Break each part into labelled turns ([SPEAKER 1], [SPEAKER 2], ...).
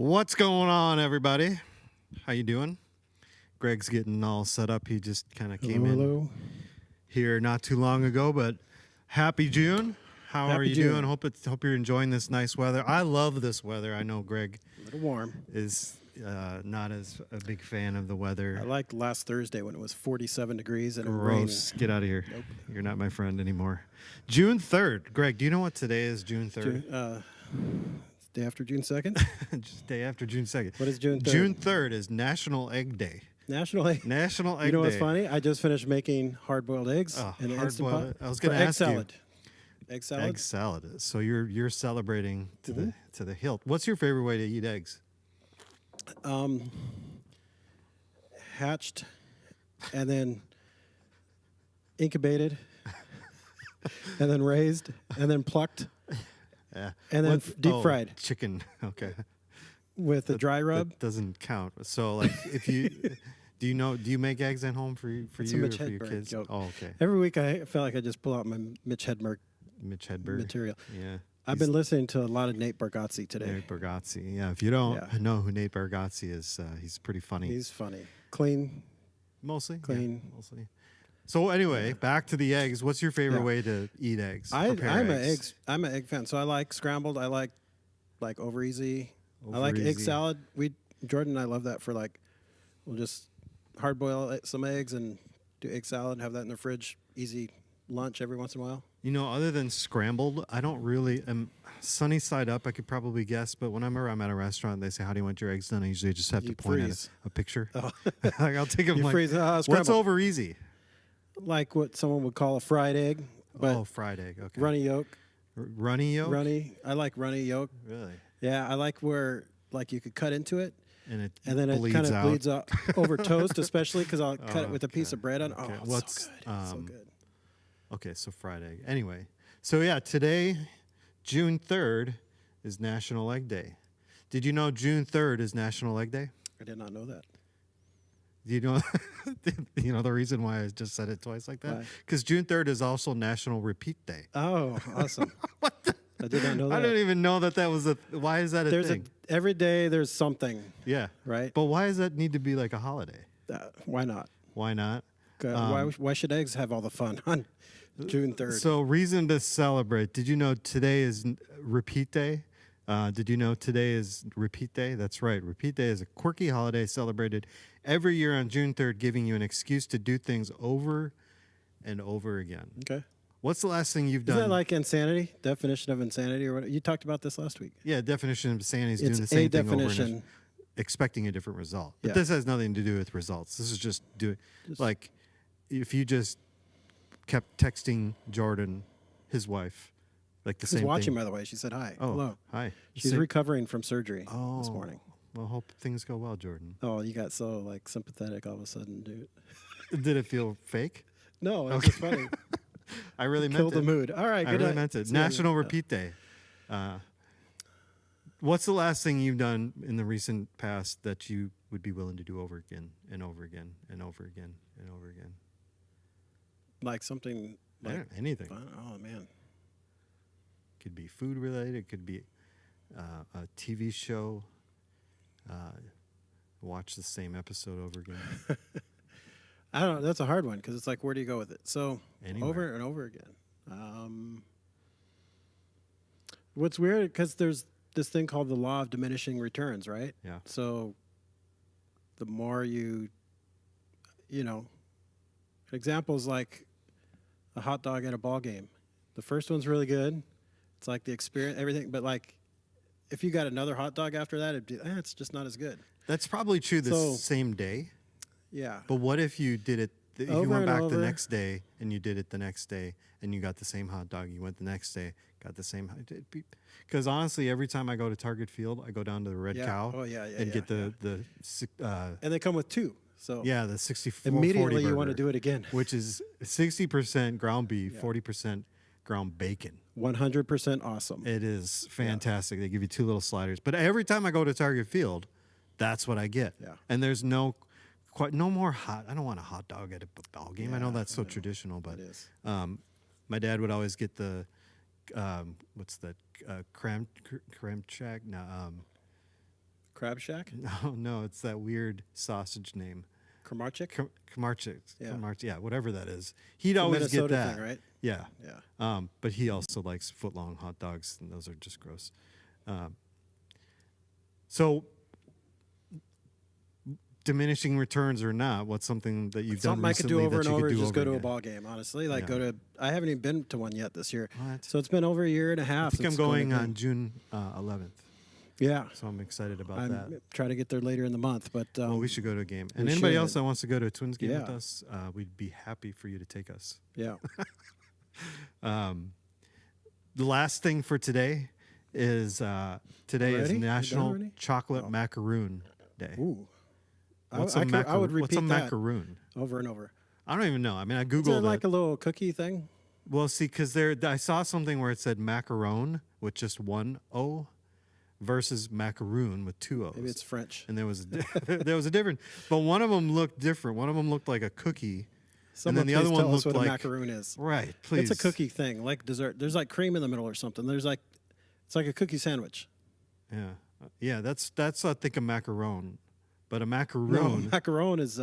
[SPEAKER 1] What's going on, everybody? How you doing? Greg's getting all set up. He just kind of came in here not too long ago, but happy June. How are you doing? Hope you're enjoying this nice weather. I love this weather. I know Greg
[SPEAKER 2] a little warm
[SPEAKER 1] is not as a big fan of the weather.
[SPEAKER 2] I liked last Thursday when it was 47 degrees and
[SPEAKER 1] Gross.
[SPEAKER 2] it rained.
[SPEAKER 1] Get out of here.
[SPEAKER 2] Nope.
[SPEAKER 1] You're not my friend anymore. June 3rd. Greg, do you know what today is, June 3rd?
[SPEAKER 2] Day after June 2nd?
[SPEAKER 1] Just day after June 2nd.
[SPEAKER 2] What is June 3rd?
[SPEAKER 1] June 3rd is National Egg Day.
[SPEAKER 2] National Egg Day. You know what's funny? I just finished making hard-boiled eggs in an Instant Pot.
[SPEAKER 1] I was going to ask
[SPEAKER 2] salad.
[SPEAKER 1] you.
[SPEAKER 2] Egg salad?
[SPEAKER 1] Egg salad. So you're celebrating to the hilt. What's your favorite way to eat eggs?
[SPEAKER 2] Hatched and then incubated and then raised and then plucked and then deep fried.
[SPEAKER 1] Chicken. Okay.
[SPEAKER 2] With a dry rub.
[SPEAKER 1] That doesn't count. So like if you do you make eggs at home for you or for your kids?
[SPEAKER 2] Joke.
[SPEAKER 1] Oh, okay.
[SPEAKER 2] Every week I feel like I just pull out my Mitch Hedberg material.
[SPEAKER 1] Yeah.
[SPEAKER 2] I've been listening to a lot of Nate Bargatze today.
[SPEAKER 1] Nate Bargatze. Yeah, if you don't know who Nate Bargatze is, he's pretty funny.
[SPEAKER 2] He's funny. Clean.
[SPEAKER 1] Mostly.
[SPEAKER 2] Clean.
[SPEAKER 1] Yeah, mostly. So anyway, back to the eggs. What's your favorite way to eat eggs?
[SPEAKER 2] I'm an egg fan. So I like scrambled. I like over easy. I like egg salad. Jordan and I love that for we'll just hard boil some eggs and do egg salad and have that in the fridge. Easy lunch every once in a while.
[SPEAKER 1] You know, other than scrambled, I don't really sunny side up. I could probably guess, but whenever I'm at a restaurant, they say, "How do you want your eggs done?" I usually just have to point at a picture. Oh. I'll take them. What's over easy?
[SPEAKER 2] Like what someone would call a fried egg. But
[SPEAKER 1] fried egg. Okay.
[SPEAKER 2] Runny yolk.
[SPEAKER 1] Runny yolk.
[SPEAKER 2] I like runny yolk.
[SPEAKER 1] Really?
[SPEAKER 2] Yeah, I like where you could cut into it.
[SPEAKER 1] And
[SPEAKER 2] then it kind of bleeds out over toast, especially because I'll cut it with a piece of bread on.
[SPEAKER 1] Okay.
[SPEAKER 2] Oh, it's so good. So good.
[SPEAKER 1] Okay, so fried egg. Anyway, so yeah, today, June 3rd, is National Egg Day. Did you know June 3rd is National Egg Day?
[SPEAKER 2] I did not know that.
[SPEAKER 1] Do you know, the reason why I just said it twice like that? Because June 3rd is also National Repeat Day.
[SPEAKER 2] Oh, awesome. I did not know that.
[SPEAKER 1] I don't even know that was why is that a thing?
[SPEAKER 2] Every day there's something.
[SPEAKER 1] Yeah.
[SPEAKER 2] Right?
[SPEAKER 1] But why does that need to be like a holiday?
[SPEAKER 2] Why not?
[SPEAKER 1] Why not?
[SPEAKER 2] Why should eggs have all the fun on June 3rd?
[SPEAKER 1] So reason to celebrate. Did you know today is Repeat Day? Did you know today is Repeat Day? That's right. Repeat Day is a quirky holiday celebrated every year on June 3rd, giving you an excuse to do things over and over again.
[SPEAKER 2] Okay.
[SPEAKER 1] What's the last thing you've done?
[SPEAKER 2] Is that like insanity? Definition of insanity or what? You talked about this last week.
[SPEAKER 1] Yeah, definition of insanity is doing the same thing over and expecting a different result. But this has nothing to do with results. This is just like if you just kept texting Jordan, his wife, like the same thing.
[SPEAKER 2] She's watching, by the way. She said hi.
[SPEAKER 1] Oh,
[SPEAKER 2] hello.
[SPEAKER 1] Hi.
[SPEAKER 2] She's recovering from surgery this morning.
[SPEAKER 1] Well, hope things go well, Jordan.
[SPEAKER 2] Oh, you got so sympathetic all of a sudden, dude.
[SPEAKER 1] Did it feel fake?
[SPEAKER 2] No, it was just funny.
[SPEAKER 1] I really meant it.
[SPEAKER 2] Killed the mood. All right, good.
[SPEAKER 1] I really meant it. National Repeat Day. What's the last thing you've done in the recent past that you would be willing to do over again and over again and over again and over again?
[SPEAKER 2] Like something like
[SPEAKER 1] anything.
[SPEAKER 2] Fun. Oh man.
[SPEAKER 1] Could be food related. It could be a TV show. Watch the same episode over again.
[SPEAKER 2] I don't know. That's a hard one because it's like, where do you go with it? So
[SPEAKER 1] Anywhere.
[SPEAKER 2] Over and over again. What's weird because there's this thing called the Law of Diminishing Returns, right?
[SPEAKER 1] Yeah.
[SPEAKER 2] So the more examples like a hot dog at a ball game. The first one's really good. It's like the experience, everything. But like, if you got another hot dog after that, it's just not as good.
[SPEAKER 1] That's probably true the same day.
[SPEAKER 2] Yeah.
[SPEAKER 1] But what if you did it, if you went back the next day and you did it the next day and you got the same hot dog, you went the next day, got the same. Because honestly, every time I go to Target Field, I go down to the Red Cow and get the
[SPEAKER 2] and they come with two. So
[SPEAKER 1] yeah, the 64
[SPEAKER 2] immediately you want to do it again.
[SPEAKER 1] Which is 60% ground beef, 40% ground bacon.
[SPEAKER 2] 100% awesome.
[SPEAKER 1] It is fantastic. They give you two little sliders. But every time I go to Target Field, that's what I get.
[SPEAKER 2] Yeah.
[SPEAKER 1] And there's no more hot. I don't want a hot dog at a ball game. I know that's so traditional, but
[SPEAKER 2] it is.
[SPEAKER 1] My dad would always get the what's that creme shack? No,
[SPEAKER 2] Crab Shack?
[SPEAKER 1] No, it's that weird sausage name.
[SPEAKER 2] Kramarczyk?
[SPEAKER 1] Kamarchik.
[SPEAKER 2] Yeah.
[SPEAKER 1] Yeah, whatever that is. He'd
[SPEAKER 2] It's a
[SPEAKER 1] always
[SPEAKER 2] Minnesota
[SPEAKER 1] get that.
[SPEAKER 2] thing, right?
[SPEAKER 1] Yeah.
[SPEAKER 2] Yeah.
[SPEAKER 1] But he also likes foot-long hot dogs, and those are just gross. So, diminishing returns or not, what's something that you've done
[SPEAKER 2] Something I could do
[SPEAKER 1] recently
[SPEAKER 2] over
[SPEAKER 1] that
[SPEAKER 2] and
[SPEAKER 1] you
[SPEAKER 2] over
[SPEAKER 1] could
[SPEAKER 2] is
[SPEAKER 1] do
[SPEAKER 2] just
[SPEAKER 1] over
[SPEAKER 2] go to a
[SPEAKER 1] again?
[SPEAKER 2] ball game, honestly. Like
[SPEAKER 1] Yeah.
[SPEAKER 2] I haven't even been to one yet this year.
[SPEAKER 1] What?
[SPEAKER 2] So it's been over a year and a
[SPEAKER 1] I
[SPEAKER 2] half.
[SPEAKER 1] think I'm
[SPEAKER 2] since
[SPEAKER 1] going
[SPEAKER 2] to
[SPEAKER 1] on June 11th,
[SPEAKER 2] Yeah.
[SPEAKER 1] so I'm excited about
[SPEAKER 2] I'm
[SPEAKER 1] that.
[SPEAKER 2] trying to get there later in the month, but
[SPEAKER 1] Well, we should go to a game. And
[SPEAKER 2] we
[SPEAKER 1] anybody
[SPEAKER 2] should.
[SPEAKER 1] else that wants to go to a Twins game with
[SPEAKER 2] Yeah.
[SPEAKER 1] us, we'd be happy for you to take us.
[SPEAKER 2] yeah.
[SPEAKER 1] The last thing for today is today is
[SPEAKER 2] Already? You done
[SPEAKER 1] National
[SPEAKER 2] already?
[SPEAKER 1] Chocolate Macaroon Day.
[SPEAKER 2] Ooh.
[SPEAKER 1] What's
[SPEAKER 2] I
[SPEAKER 1] a macaroon?
[SPEAKER 2] would
[SPEAKER 1] What's a
[SPEAKER 2] repeat that
[SPEAKER 1] macaroon?
[SPEAKER 2] over and over.
[SPEAKER 1] I don't even know. I mean, I
[SPEAKER 2] Is
[SPEAKER 1] googled
[SPEAKER 2] it like
[SPEAKER 1] it.
[SPEAKER 2] a little cookie thing?
[SPEAKER 1] Well, see, because I saw something where it said macaron with just one O versus macaroon with two O's.
[SPEAKER 2] Maybe it's French.
[SPEAKER 1] And there was a difference, but one of them looked different. One of them looked like a cookie.
[SPEAKER 2] Someone
[SPEAKER 1] the other
[SPEAKER 2] please
[SPEAKER 1] one
[SPEAKER 2] tell us
[SPEAKER 1] looked
[SPEAKER 2] what a
[SPEAKER 1] like-
[SPEAKER 2] macaroon is.
[SPEAKER 1] Right, please.
[SPEAKER 2] It's a cookie thing, like dessert. There's like cream in the middle or something. It's like a cookie sandwich.
[SPEAKER 1] Yeah, that's I think a macaron, but a
[SPEAKER 2] No,
[SPEAKER 1] macaroon.
[SPEAKER 2] macaron is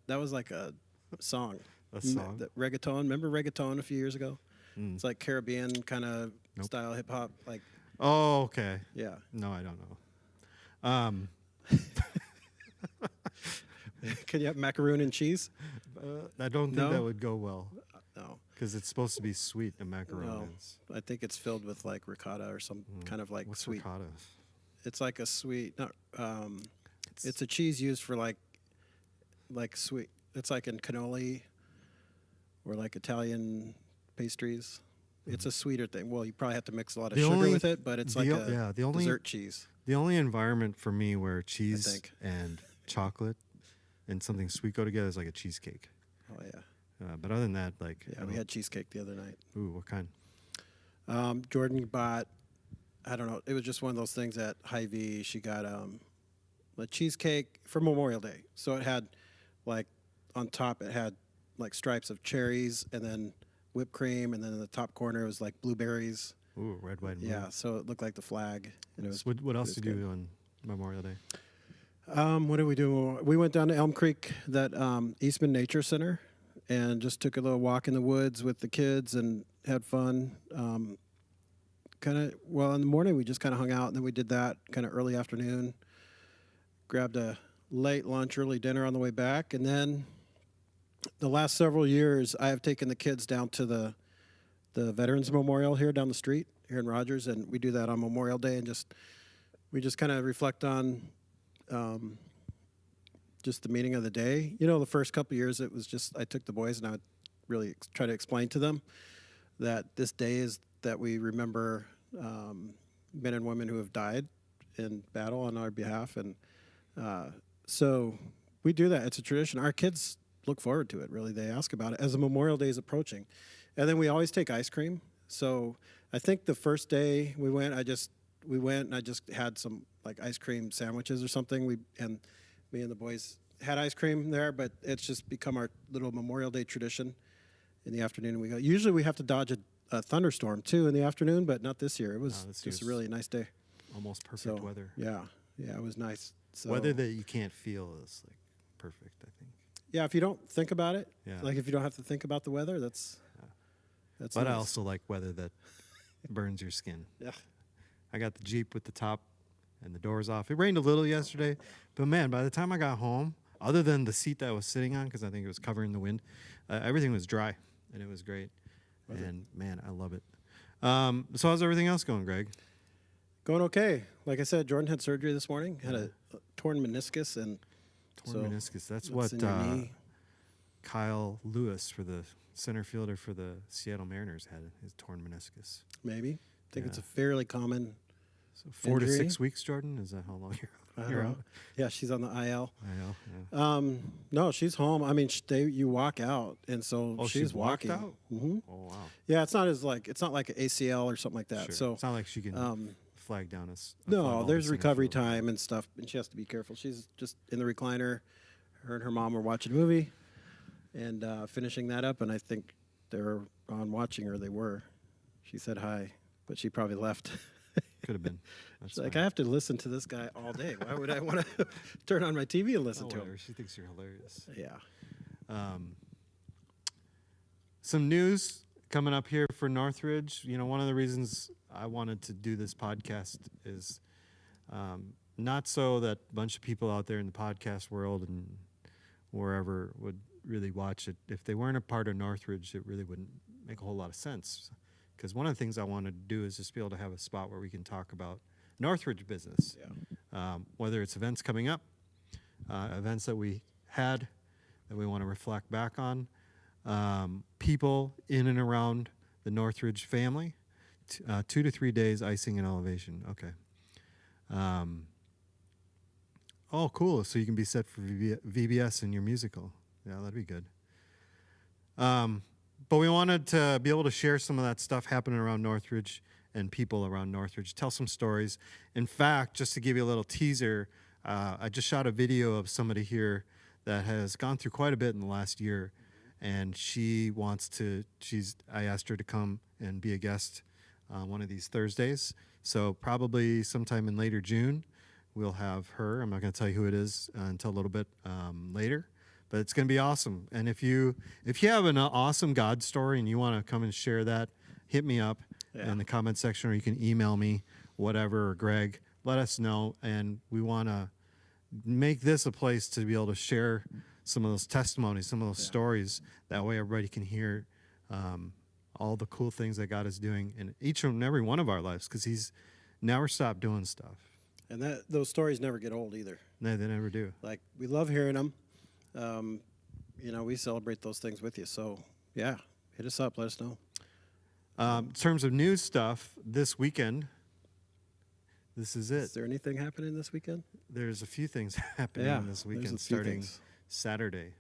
[SPEAKER 2] that was like a song.
[SPEAKER 1] A song?
[SPEAKER 2] Reggaeton. Remember reggaeton a few years ago?
[SPEAKER 1] Mm.
[SPEAKER 2] It's like Caribbean kind of style hip hop. Like,
[SPEAKER 1] Oh, okay.
[SPEAKER 2] yeah.
[SPEAKER 1] No, I don't know.
[SPEAKER 2] Can you have macaroon and cheese?
[SPEAKER 1] I don't think
[SPEAKER 2] No?
[SPEAKER 1] that would go well
[SPEAKER 2] No.
[SPEAKER 1] because it's supposed to be sweet. A macaron
[SPEAKER 2] No.
[SPEAKER 1] is.
[SPEAKER 2] I think it's filled with like ricotta or some kind of like
[SPEAKER 1] What's
[SPEAKER 2] sweet.
[SPEAKER 1] ricotta?
[SPEAKER 2] It's like a sweet. Not. It's a cheese used for like sweet. It's like in cannoli or like Italian pastries. It's a sweeter thing. Well, you probably have to mix a lot of
[SPEAKER 1] The
[SPEAKER 2] sugar
[SPEAKER 1] only-
[SPEAKER 2] with it, but it's like a
[SPEAKER 1] the only
[SPEAKER 2] dessert cheese.
[SPEAKER 1] the only environment for me where cheese
[SPEAKER 2] think.
[SPEAKER 1] and chocolate and something sweet go together is like a cheesecake.
[SPEAKER 2] Oh yeah,
[SPEAKER 1] But other than that, like
[SPEAKER 2] yeah. We had cheesecake the other night.
[SPEAKER 1] ooh, what kind?
[SPEAKER 2] Jordan bought. I don't know. It was just one of those things at Hy-Vee. She got a cheesecake for Memorial Day. So it had like on top it had like stripes of cherries and then whipped cream, and then in the top corner it was like blueberries.
[SPEAKER 1] Ooh, red, white, and blue.
[SPEAKER 2] Yeah, so it looked like the flag. And it was.
[SPEAKER 1] What else
[SPEAKER 2] was
[SPEAKER 1] did you
[SPEAKER 2] good.
[SPEAKER 1] do on Memorial Day?
[SPEAKER 2] What did we do? We went down to Elm Creek, that Eastman Nature Center, and just took a little walk in the woods with the kids and had fun. In the morning we just kind of hung out, and then we did that kind of early afternoon. Grabbed a late lunch, early dinner on the way back, and then the last several years I have taken the kids down to the Veterans Memorial here down the street here in Rogers, and we do that on Memorial Day, and we just kind of reflect on just the meaning of the day. You know, the first couple of years it was just I took the boys and I would really try to explain to them that this day is that we remember men and women who have died in battle on our behalf, and so we do that. It's a tradition. Our kids look forward to it. Really, they ask about it as the Memorial Day is approaching, and then we always take ice cream. So I think the first day we went and I just had some like ice cream sandwiches or something. Me and the boys had ice cream there, but it's just become our little Memorial Day tradition. In the afternoon we go. Usually we have to dodge a thunderstorm too in the afternoon, but not this year. It was
[SPEAKER 1] this
[SPEAKER 2] just a
[SPEAKER 1] year's
[SPEAKER 2] really nice day.
[SPEAKER 1] Almost perfect
[SPEAKER 2] So,
[SPEAKER 1] weather.
[SPEAKER 2] Yeah, it was nice. So,
[SPEAKER 1] Weather that you can't feel is like perfect, I think.
[SPEAKER 2] yeah, if you don't think about it,
[SPEAKER 1] Yeah.
[SPEAKER 2] like if you don't have to think about the weather, that's
[SPEAKER 1] But I
[SPEAKER 2] nice.
[SPEAKER 1] also like weather that burns your skin.
[SPEAKER 2] Yeah.
[SPEAKER 1] I got the Jeep with the top and the doors off. It rained a little yesterday, but man, by the time I got home, other than the seat that I was sitting on, because I think it was covering the wind, everything was dry, and it was great. And man, I love it. So how's everything else going, Greg?
[SPEAKER 2] Going okay. Like I said, Jordan had surgery this morning. Had a torn meniscus and
[SPEAKER 1] Torn meniscus. That's
[SPEAKER 2] it's
[SPEAKER 1] what
[SPEAKER 2] in your knee.
[SPEAKER 1] Kyle Lewis, for the center fielder for the Seattle Mariners, had his torn meniscus.
[SPEAKER 2] Maybe. I think it's
[SPEAKER 1] Yeah.
[SPEAKER 2] a fairly common.
[SPEAKER 1] So 4 to
[SPEAKER 2] Injury?
[SPEAKER 1] 6 weeks, Jordan? Is that how long you're out?
[SPEAKER 2] Yeah, she's on the IL.
[SPEAKER 1] I know. Yeah.
[SPEAKER 2] No, she's home. I mean, you walk out, and so
[SPEAKER 1] Oh,
[SPEAKER 2] she's
[SPEAKER 1] she walked
[SPEAKER 2] walking.
[SPEAKER 1] out?
[SPEAKER 2] hmm
[SPEAKER 1] Oh, wow.
[SPEAKER 2] Yeah, it's not like an ACL or something like that.
[SPEAKER 1] Sure.
[SPEAKER 2] So
[SPEAKER 1] it's not like she can flag down a fly
[SPEAKER 2] no,
[SPEAKER 1] ball to
[SPEAKER 2] there's
[SPEAKER 1] center
[SPEAKER 2] recovery
[SPEAKER 1] field.
[SPEAKER 2] time and stuff, and she has to be careful. She's just in the recliner. Her and her mom were watching a movie and finishing that up, and I think they're on watching her. They were. She said hi, but she probably left.
[SPEAKER 1] Could have been. That's
[SPEAKER 2] Like,
[SPEAKER 1] fine.
[SPEAKER 2] I have to listen to this guy all day. Why would I want to turn on my TV and listen to him?
[SPEAKER 1] Whatever. She thinks you're hilarious.
[SPEAKER 2] Yeah.
[SPEAKER 1] Some news coming up here for Northridge. You know, one of the reasons I wanted to do this podcast is not so that a bunch of people out there in the podcast world and wherever would really watch it. If they weren't a part of Northridge, it really wouldn't make a whole lot of sense. Because one of the things I wanted to do is just be able to have a spot where we can talk about Northridge business, whether it's events coming up, events that we had that we want to reflect back on, people in and around the Northridge family, 2 to 3 days icing and elevation. Okay. Oh, cool. So you can be set for VBS in your musical. Yeah, that'd be good. But we wanted to be able to share some of that stuff happening around Northridge and people around Northridge, tell some stories. In fact, just to give you a little teaser, I just shot a video of somebody here that has gone through quite a bit in the last year, and she wants to, I asked her to come and be a guest one of these Thursdays. So probably sometime in later June, we'll have her. I'm not going to tell you who it is until a little bit later. But it's going to be awesome. And if you have an awesome God story and you want to come and share that, hit me up in the comment section, or you can email me, whatever, or Greg. Let us know. And we want to make this a place to be able to share some of those testimonies, some of those stories. That way everybody can hear all the cool things that God is doing in each and every one of our lives, because he's never stopped doing stuff.
[SPEAKER 2] And those stories never get old either.
[SPEAKER 1] No, they never do.
[SPEAKER 2] Like, we love hearing them. You know, we celebrate those things with you. So, yeah, hit us up. Let us know.
[SPEAKER 1] In terms of news stuff, this weekend, this is it.
[SPEAKER 2] Is there anything happening this weekend?
[SPEAKER 1] There's a few things happening this weekend, starting Saturday.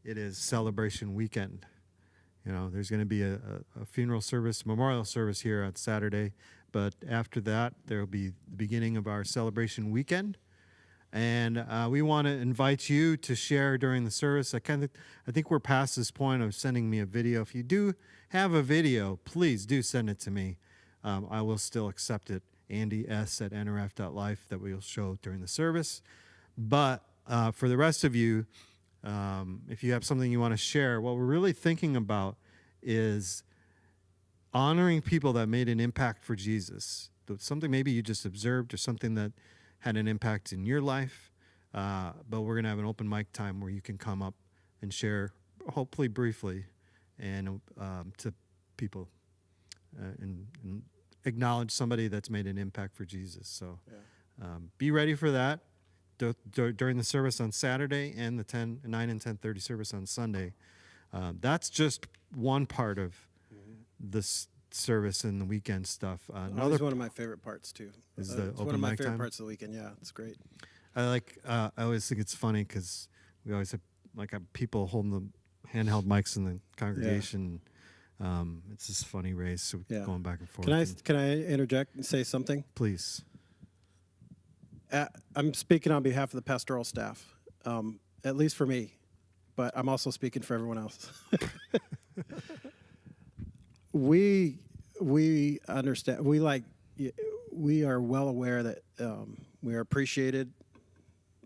[SPEAKER 1] It is celebration weekend. You know, there's going to be a funeral service, memorial service here on Saturday. But after that, there will be the beginning of our celebration weekend. And we want to invite you to share during the service. I think we're past this point of sending me a video. If you do have a video, please do send it to me. I will still accept it. AndyS@nrf.life that we'll show during the service. But for the rest of you, if you have something you want to share, what we're really thinking about is honoring people that made an impact for Jesus. Something maybe you just observed, or something that had an impact in your life. But we're going to have an open mic time where you can come up and share, hopefully briefly, and to people and acknowledge somebody that's made an impact for Jesus. So be ready for that during the service on Saturday and the 9 and 10:30 service on Sunday. That's just one part of this service and the weekend stuff.
[SPEAKER 2] Another one of my favorite parts too.
[SPEAKER 1] Is the
[SPEAKER 2] it's
[SPEAKER 1] open
[SPEAKER 2] one of my
[SPEAKER 1] mic
[SPEAKER 2] favorite
[SPEAKER 1] time?
[SPEAKER 2] Parts of the weekend. Yeah, it's great.
[SPEAKER 1] I always think it's funny because we always have people holding the handheld mics in the congregation. It's this funny race, going back and forth.
[SPEAKER 2] Can I interject and say something?
[SPEAKER 1] Please.
[SPEAKER 2] I'm speaking on behalf of the pastoral staff, at least for me, but I'm also speaking for everyone else. We understand. We are well aware that we are appreciated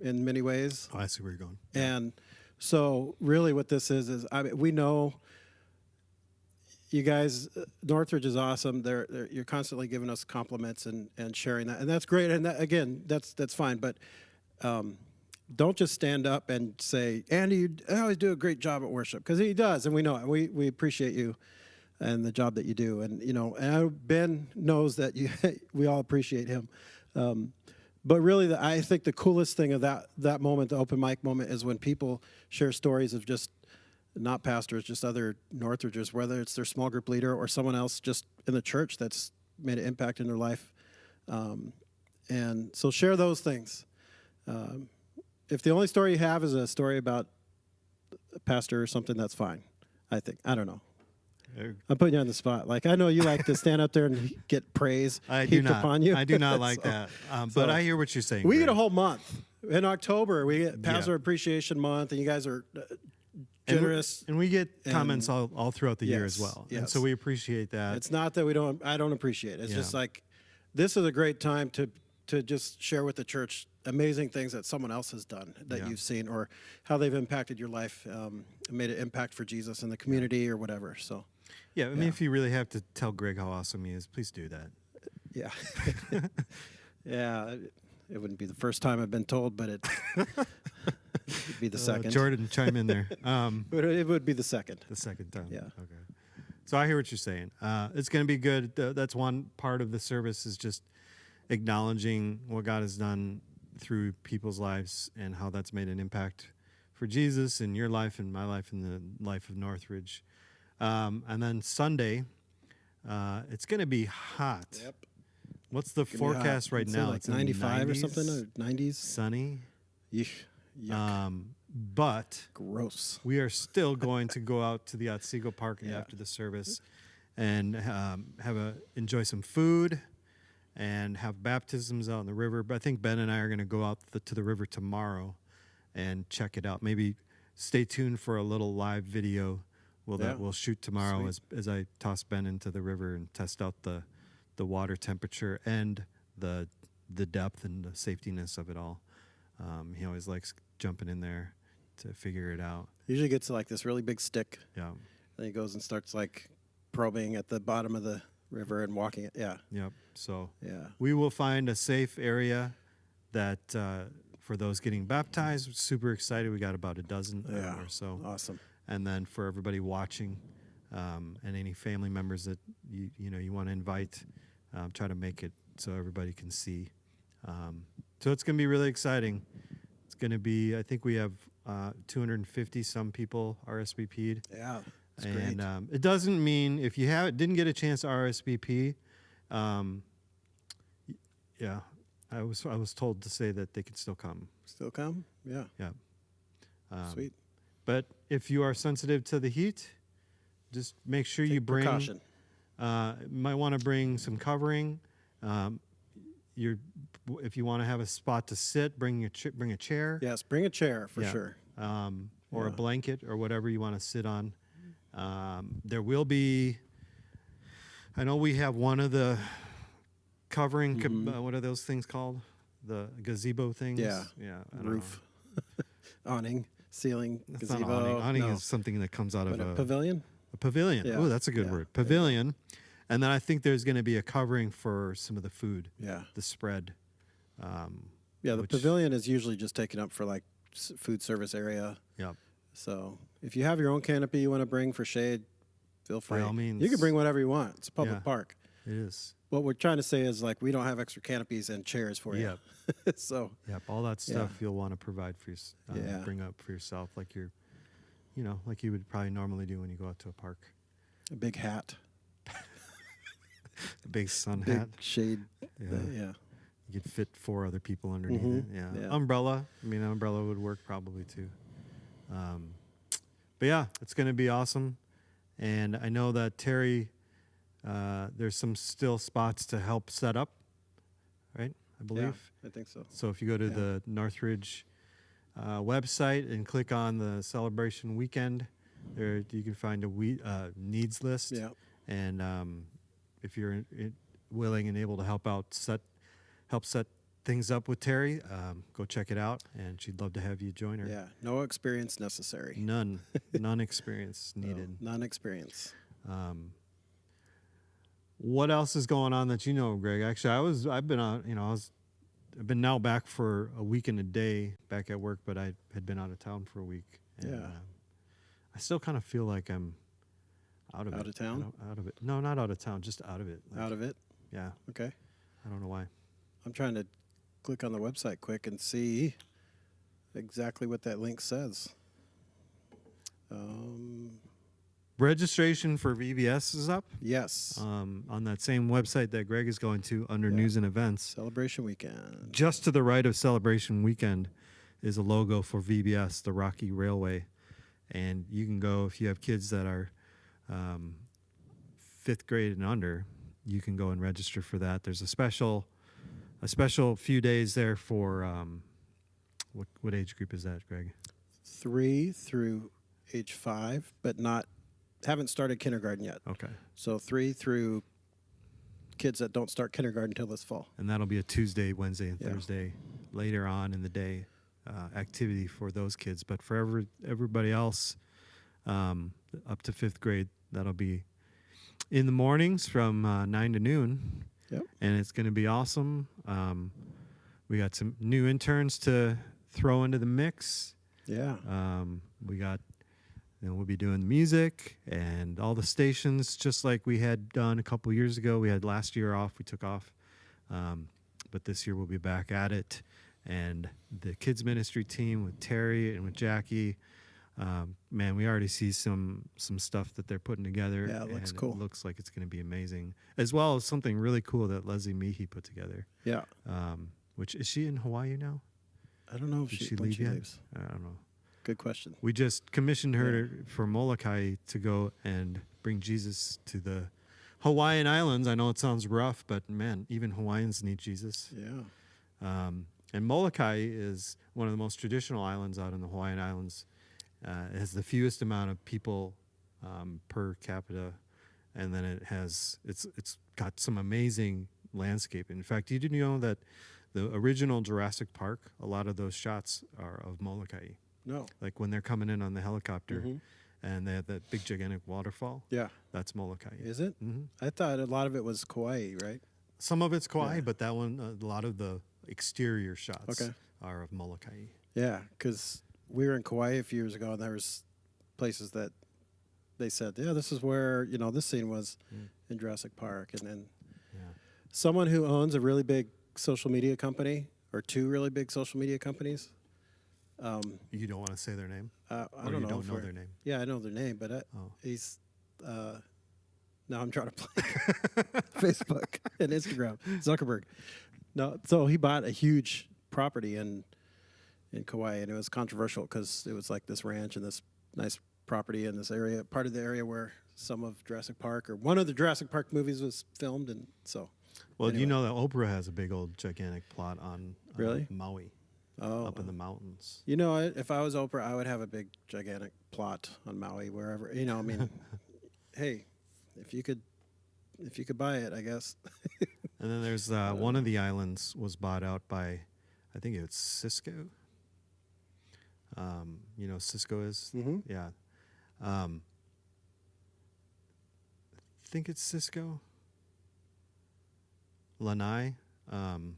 [SPEAKER 2] in many ways.
[SPEAKER 1] Oh, I see where you're going.
[SPEAKER 2] And so, really, what this is we know you guys. Northridge is awesome. You're constantly giving us compliments and sharing that, and that's great. And again, that's fine. But don't just stand up and say, "Andy, you always do a great job at worship," because he does, and we know it. We appreciate you and the job that you do. And, you know, Ben knows that we all appreciate him. But really, I think the coolest thing of that moment, the open mic moment, is when people share stories of just not pastors, just other Northridgers, whether it's their small group leader or someone else just in the church that's made an impact in their life. And so share those things. If the only story you have is a story about a pastor or something, that's fine, I think. I don't know. I'm putting you on the spot. Like, I know you like to stand up there and get praise heaped upon you.
[SPEAKER 1] I do not like that. But I hear what you're saying.
[SPEAKER 2] We
[SPEAKER 1] Greg.
[SPEAKER 2] get a whole month. In October, we get Pastor Appreciation Month, and you guys are generous.
[SPEAKER 1] And we get comments all throughout the year as
[SPEAKER 2] Yes,
[SPEAKER 1] well.
[SPEAKER 2] yes.
[SPEAKER 1] And so we appreciate that.
[SPEAKER 2] It's not that I don't appreciate it. It's just like, this is a great time to just share with the church amazing things that someone else has done that you've seen, or how they've impacted your life, made an impact for Jesus in the community or whatever. So,
[SPEAKER 1] I mean, if you really have to tell Greg how awesome he is, please do that.
[SPEAKER 2] yeah. Yeah. It wouldn't be the first time I've been told, but it'd be the second.
[SPEAKER 1] Jordan, chime in there.
[SPEAKER 2] It would be the second.
[SPEAKER 1] The second time.
[SPEAKER 2] Yeah.
[SPEAKER 1] Okay. So I hear what you're saying. It's going to be good. That's one part of the service, is just acknowledging what God has done through people's lives and how that's made an impact for Jesus in your life and my life and the life of Northridge. And then Sunday, it's going to be hot.
[SPEAKER 2] Yep.
[SPEAKER 1] What's the forecast right now?
[SPEAKER 2] Like
[SPEAKER 1] it's in
[SPEAKER 2] 95
[SPEAKER 1] the 90s,
[SPEAKER 2] or something, or 90s.
[SPEAKER 1] Sunny.
[SPEAKER 2] Yeesh. Yuck.
[SPEAKER 1] But
[SPEAKER 2] Gross.
[SPEAKER 1] we are still going to go out to the Otsego Park after the service and enjoy some food and have baptisms out in the river. But I think Ben and I are going to go out to the river tomorrow and check it out. Maybe stay tuned for a little live video that we'll shoot tomorrow as I toss Ben into the river and test out the water temperature and the depth and the safetiness of it all. He always likes jumping in there to figure it out.
[SPEAKER 2] Usually gets like this really big stick.
[SPEAKER 1] Yeah.
[SPEAKER 2] Then he goes and starts like probing at the bottom of the river and walking it. Yeah.
[SPEAKER 1] Yep. So
[SPEAKER 2] we
[SPEAKER 1] will find a safe area that for those getting baptized. Super excited. We got about a dozen or so.
[SPEAKER 2] Awesome.
[SPEAKER 1] And then for everybody watching, and any family members that you want to invite, try to make it so everybody can see. So it's going to be really exciting. It's going to be, I think we have 250 some people RSVP'd.
[SPEAKER 2] Yeah, that's
[SPEAKER 1] and
[SPEAKER 2] great.
[SPEAKER 1] It doesn't mean if you didn't get a chance to RSVP. I was told to say that they could still come.
[SPEAKER 2] Still come? Yeah.
[SPEAKER 1] Yeah.
[SPEAKER 2] Sweet.
[SPEAKER 1] But if you are sensitive to the heat, just make sure you bring
[SPEAKER 2] precaution.
[SPEAKER 1] Might want to bring some covering. If you want to have a spot to sit, bring a chair.
[SPEAKER 2] Yes, bring a chair for sure.
[SPEAKER 1] Or a blanket or whatever you want to sit on. There will be. I know we have one of the covering. What are those things called? The gazebo things.
[SPEAKER 2] Yeah.
[SPEAKER 1] I don't
[SPEAKER 2] Roof, awning, ceiling,
[SPEAKER 1] That's
[SPEAKER 2] gazebo.
[SPEAKER 1] not awning. Awning is something that comes out of
[SPEAKER 2] a pavilion.
[SPEAKER 1] A pavilion.
[SPEAKER 2] Yeah.
[SPEAKER 1] Oh, that's a good word. Pavilion. And then I think there's going to be a covering for some of the food.
[SPEAKER 2] Yeah.
[SPEAKER 1] The spread.
[SPEAKER 2] The pavilion is usually just taken up for like food service area.
[SPEAKER 1] Yep.
[SPEAKER 2] So if you have your own canopy you want to bring for shade, feel free.
[SPEAKER 1] By all means.
[SPEAKER 2] You can bring whatever you want. It's a public park.
[SPEAKER 1] It is.
[SPEAKER 2] What we're trying to say is like we don't have extra canopies and chairs for you.
[SPEAKER 1] Yep.
[SPEAKER 2] So.
[SPEAKER 1] Yep. All that stuff you'll want to provide for bring up for yourself, like like you would probably normally do when you go out to a park.
[SPEAKER 2] A big hat.
[SPEAKER 1] A big sun
[SPEAKER 2] big
[SPEAKER 1] hat.
[SPEAKER 2] Shade.
[SPEAKER 1] You could fit 4 other people underneath it. Yeah. Umbrella. I mean, an umbrella would work probably too. But yeah, it's going to be awesome. And I know that Terry, there's some still spots to help set up, right? I believe.
[SPEAKER 2] Yeah, I think so.
[SPEAKER 1] So if you go to the Northridge website and click on the celebration weekend, there you can find a needs list.
[SPEAKER 2] Yeah.
[SPEAKER 1] And if you're willing and able to help set things up with Terry, go check it out, and she'd love to have you join her.
[SPEAKER 2] Yeah, no experience necessary.
[SPEAKER 1] None experience needed.
[SPEAKER 2] No, none experience.
[SPEAKER 1] What else is going on that you know, Greg? Actually, I've been now back for a week and a day back at work, but I had been out of town for a week. And, I still kind of feel like I'm out of it.
[SPEAKER 2] Out of town?
[SPEAKER 1] Out of it. No, not out of town, just out of it.
[SPEAKER 2] Out of it?
[SPEAKER 1] Yeah.
[SPEAKER 2] Okay.
[SPEAKER 1] I don't know why.
[SPEAKER 2] I'm trying to click on the website quick and see exactly what that link says.
[SPEAKER 1] Registration for VBS is up.
[SPEAKER 2] Yes.
[SPEAKER 1] On that same website that Greg is going to under news and events.
[SPEAKER 2] Celebration Weekend.
[SPEAKER 1] Just to the right of Celebration Weekend is a logo for VBS, the Rocky Railway. And you can go, if you have kids that are 5th grade and under, you can go and register for that. There's a special few days there for, what age group is that, Greg?
[SPEAKER 2] 3 through age 5, but haven't started kindergarten yet.
[SPEAKER 1] Okay.
[SPEAKER 2] So 3 through kids that don't start kindergarten until this fall.
[SPEAKER 1] And that'll be a Tuesday, Wednesday, and
[SPEAKER 2] Yeah.
[SPEAKER 1] Thursday later on in the day activity for those kids. But for everybody else up to 5th grade, that'll be in the mornings from 9 to noon.
[SPEAKER 2] Yep.
[SPEAKER 1] And it's going to be awesome. We got some new interns to throw into the mix.
[SPEAKER 2] Yeah.
[SPEAKER 1] We got, we'll be doing music and all the stations just like we had done a couple years ago. We had last year off. We took off. But this year we'll be back at it. And the kids ministry team with Terry and with Jackie, man, we already see some stuff that they're putting together.
[SPEAKER 2] Yeah, it looks
[SPEAKER 1] and
[SPEAKER 2] cool.
[SPEAKER 1] It looks like it's going to be amazing, as well as something really cool that Leslie Meehee put together.
[SPEAKER 2] Yeah.
[SPEAKER 1] Which is she in Hawaii now?
[SPEAKER 2] I don't know if
[SPEAKER 1] Did she
[SPEAKER 2] when
[SPEAKER 1] leave
[SPEAKER 2] she
[SPEAKER 1] yet?
[SPEAKER 2] leaves.
[SPEAKER 1] I don't know.
[SPEAKER 2] Good question.
[SPEAKER 1] We just commissioned her for Molokai to go and bring Jesus to the Hawaiian Islands. I know it sounds rough, but man, even Hawaiians need Jesus.
[SPEAKER 2] Yeah.
[SPEAKER 1] And Molokai is one of the most traditional islands out in the Hawaiian Islands. It has the fewest amount of people per capita, and then it's got some amazing landscape. In fact, you didn't know that the original Jurassic Park, a lot of those shots are of Molokai.
[SPEAKER 2] No.
[SPEAKER 1] Like when they're coming in on the helicopter,
[SPEAKER 2] Mhm.
[SPEAKER 1] and they have that big gigantic waterfall.
[SPEAKER 2] Yeah.
[SPEAKER 1] That's Molokai.
[SPEAKER 2] Is it?
[SPEAKER 1] hmm
[SPEAKER 2] I thought a lot of it was Kauai, right?
[SPEAKER 1] Some of it's Kauai,
[SPEAKER 2] Yeah.
[SPEAKER 1] but that one, a lot of the exterior shots
[SPEAKER 2] Okay.
[SPEAKER 1] are of Molokai.
[SPEAKER 2] Yeah, because we were in Kauai a few years ago, and there was places that they said, yeah, this is where, this scene was in Jurassic Park. And then
[SPEAKER 1] Yeah.
[SPEAKER 2] someone who owns a really big social media company, or 2 really big social media companies.
[SPEAKER 1] You don't want to say their name?
[SPEAKER 2] I
[SPEAKER 1] Or
[SPEAKER 2] don't
[SPEAKER 1] you
[SPEAKER 2] know.
[SPEAKER 1] don't
[SPEAKER 2] if
[SPEAKER 1] know
[SPEAKER 2] we're-
[SPEAKER 1] their name?
[SPEAKER 2] Yeah, I know their name, but
[SPEAKER 1] Oh.
[SPEAKER 2] he's. Now I'm trying to play Facebook and Instagram. Zuckerberg. No, so he bought a huge property in Kauai, and it was controversial because it was like this ranch and this nice property in this area, part of the area where some of Jurassic Park or one of the Jurassic Park movies was filmed, and so.
[SPEAKER 1] Well,
[SPEAKER 2] Anyway.
[SPEAKER 1] you know that Oprah has a big old gigantic plot on
[SPEAKER 2] Really?
[SPEAKER 1] Maui,
[SPEAKER 2] Oh,
[SPEAKER 1] up in the mountains.
[SPEAKER 2] you know, if I was Oprah, I would have a big, gigantic plot on Maui, wherever. I mean, hey, if you could buy it, I guess.
[SPEAKER 1] And then there's one of the islands was bought out by, I think it's Cisco. You know, Cisco is?
[SPEAKER 2] Mm-hmm.
[SPEAKER 1] Yeah. I think it's Cisco. Lanai. Let me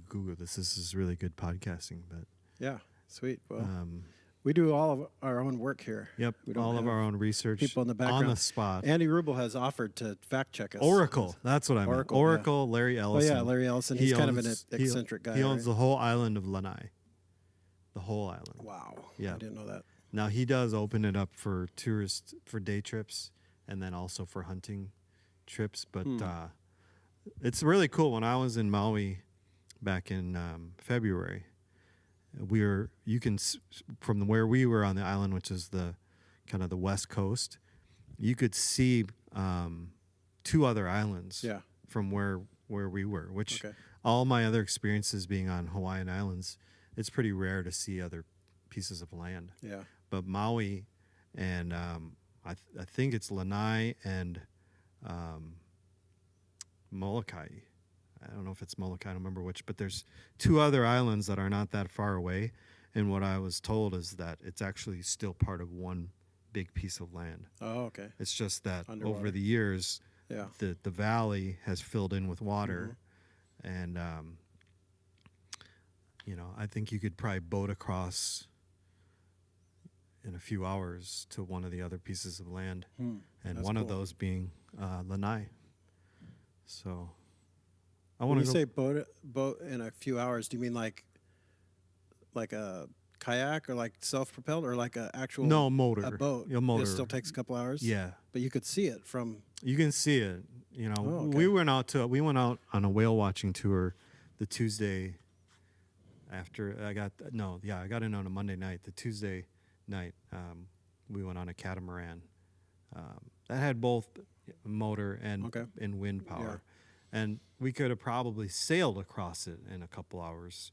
[SPEAKER 1] Google this. This is really good podcasting, but
[SPEAKER 2] Yeah, sweet. Well,
[SPEAKER 1] um,
[SPEAKER 2] we do all of our own work here.
[SPEAKER 1] yep,
[SPEAKER 2] We don't
[SPEAKER 1] all of
[SPEAKER 2] have
[SPEAKER 1] our own research
[SPEAKER 2] people in the
[SPEAKER 1] on
[SPEAKER 2] background.
[SPEAKER 1] the spot.
[SPEAKER 2] Andy Rubel has offered to fact check us.
[SPEAKER 1] Oracle, that's what I meant.
[SPEAKER 2] Oracle,
[SPEAKER 1] Oracle, Larry
[SPEAKER 2] Oh
[SPEAKER 1] Ellison.
[SPEAKER 2] yeah, Larry Ellison.
[SPEAKER 1] He
[SPEAKER 2] He's kind of an
[SPEAKER 1] owns-
[SPEAKER 2] eccentric guy.
[SPEAKER 1] He owns
[SPEAKER 2] right?
[SPEAKER 1] the whole island of Lanai. The whole island.
[SPEAKER 2] Wow.
[SPEAKER 1] Yeah.
[SPEAKER 2] I didn't know that.
[SPEAKER 1] Now he does open it up for tourists for day trips and then also for hunting trips. But it's really cool. When I was in Maui back in February, from where we were on the island, which is the kind of the west coast, you could see 2 other islands
[SPEAKER 2] Yeah.
[SPEAKER 1] from where we were, which
[SPEAKER 2] Okay.
[SPEAKER 1] all my other experiences being on Hawaiian Islands, it's pretty rare to see other pieces of land.
[SPEAKER 2] Yeah.
[SPEAKER 1] But Maui and I think it's Lanai and Molokai. I don't know if it's Molokai, I don't remember which, but there's 2 other islands that are not that far away. And what I was told is that it's actually still part of one big piece of land.
[SPEAKER 2] Oh, okay.
[SPEAKER 1] It's just that
[SPEAKER 2] Underwater.
[SPEAKER 1] over the years,
[SPEAKER 2] Yeah.
[SPEAKER 1] the valley has filled in with water. And, I think you could probably boat across in a few hours to one of the other pieces of land. And
[SPEAKER 2] That's
[SPEAKER 1] one of
[SPEAKER 2] cool.
[SPEAKER 1] those being Lanai. So I
[SPEAKER 2] When
[SPEAKER 1] want
[SPEAKER 2] you
[SPEAKER 1] to
[SPEAKER 2] say boat in a few hours, do you mean like a kayak or like self-propelled or like a actual
[SPEAKER 1] No, motor.
[SPEAKER 2] a boat?
[SPEAKER 1] A motor.
[SPEAKER 2] It still takes a couple hours.
[SPEAKER 1] Yeah.
[SPEAKER 2] But you could see it from.
[SPEAKER 1] You can see it.
[SPEAKER 2] Oh, okay.
[SPEAKER 1] We went out on a whale watching tour the Tuesday after I got in on a Monday night. The Tuesday night, we went on a catamaran that had both motor and wind power, and we could have probably sailed across it in a couple hours,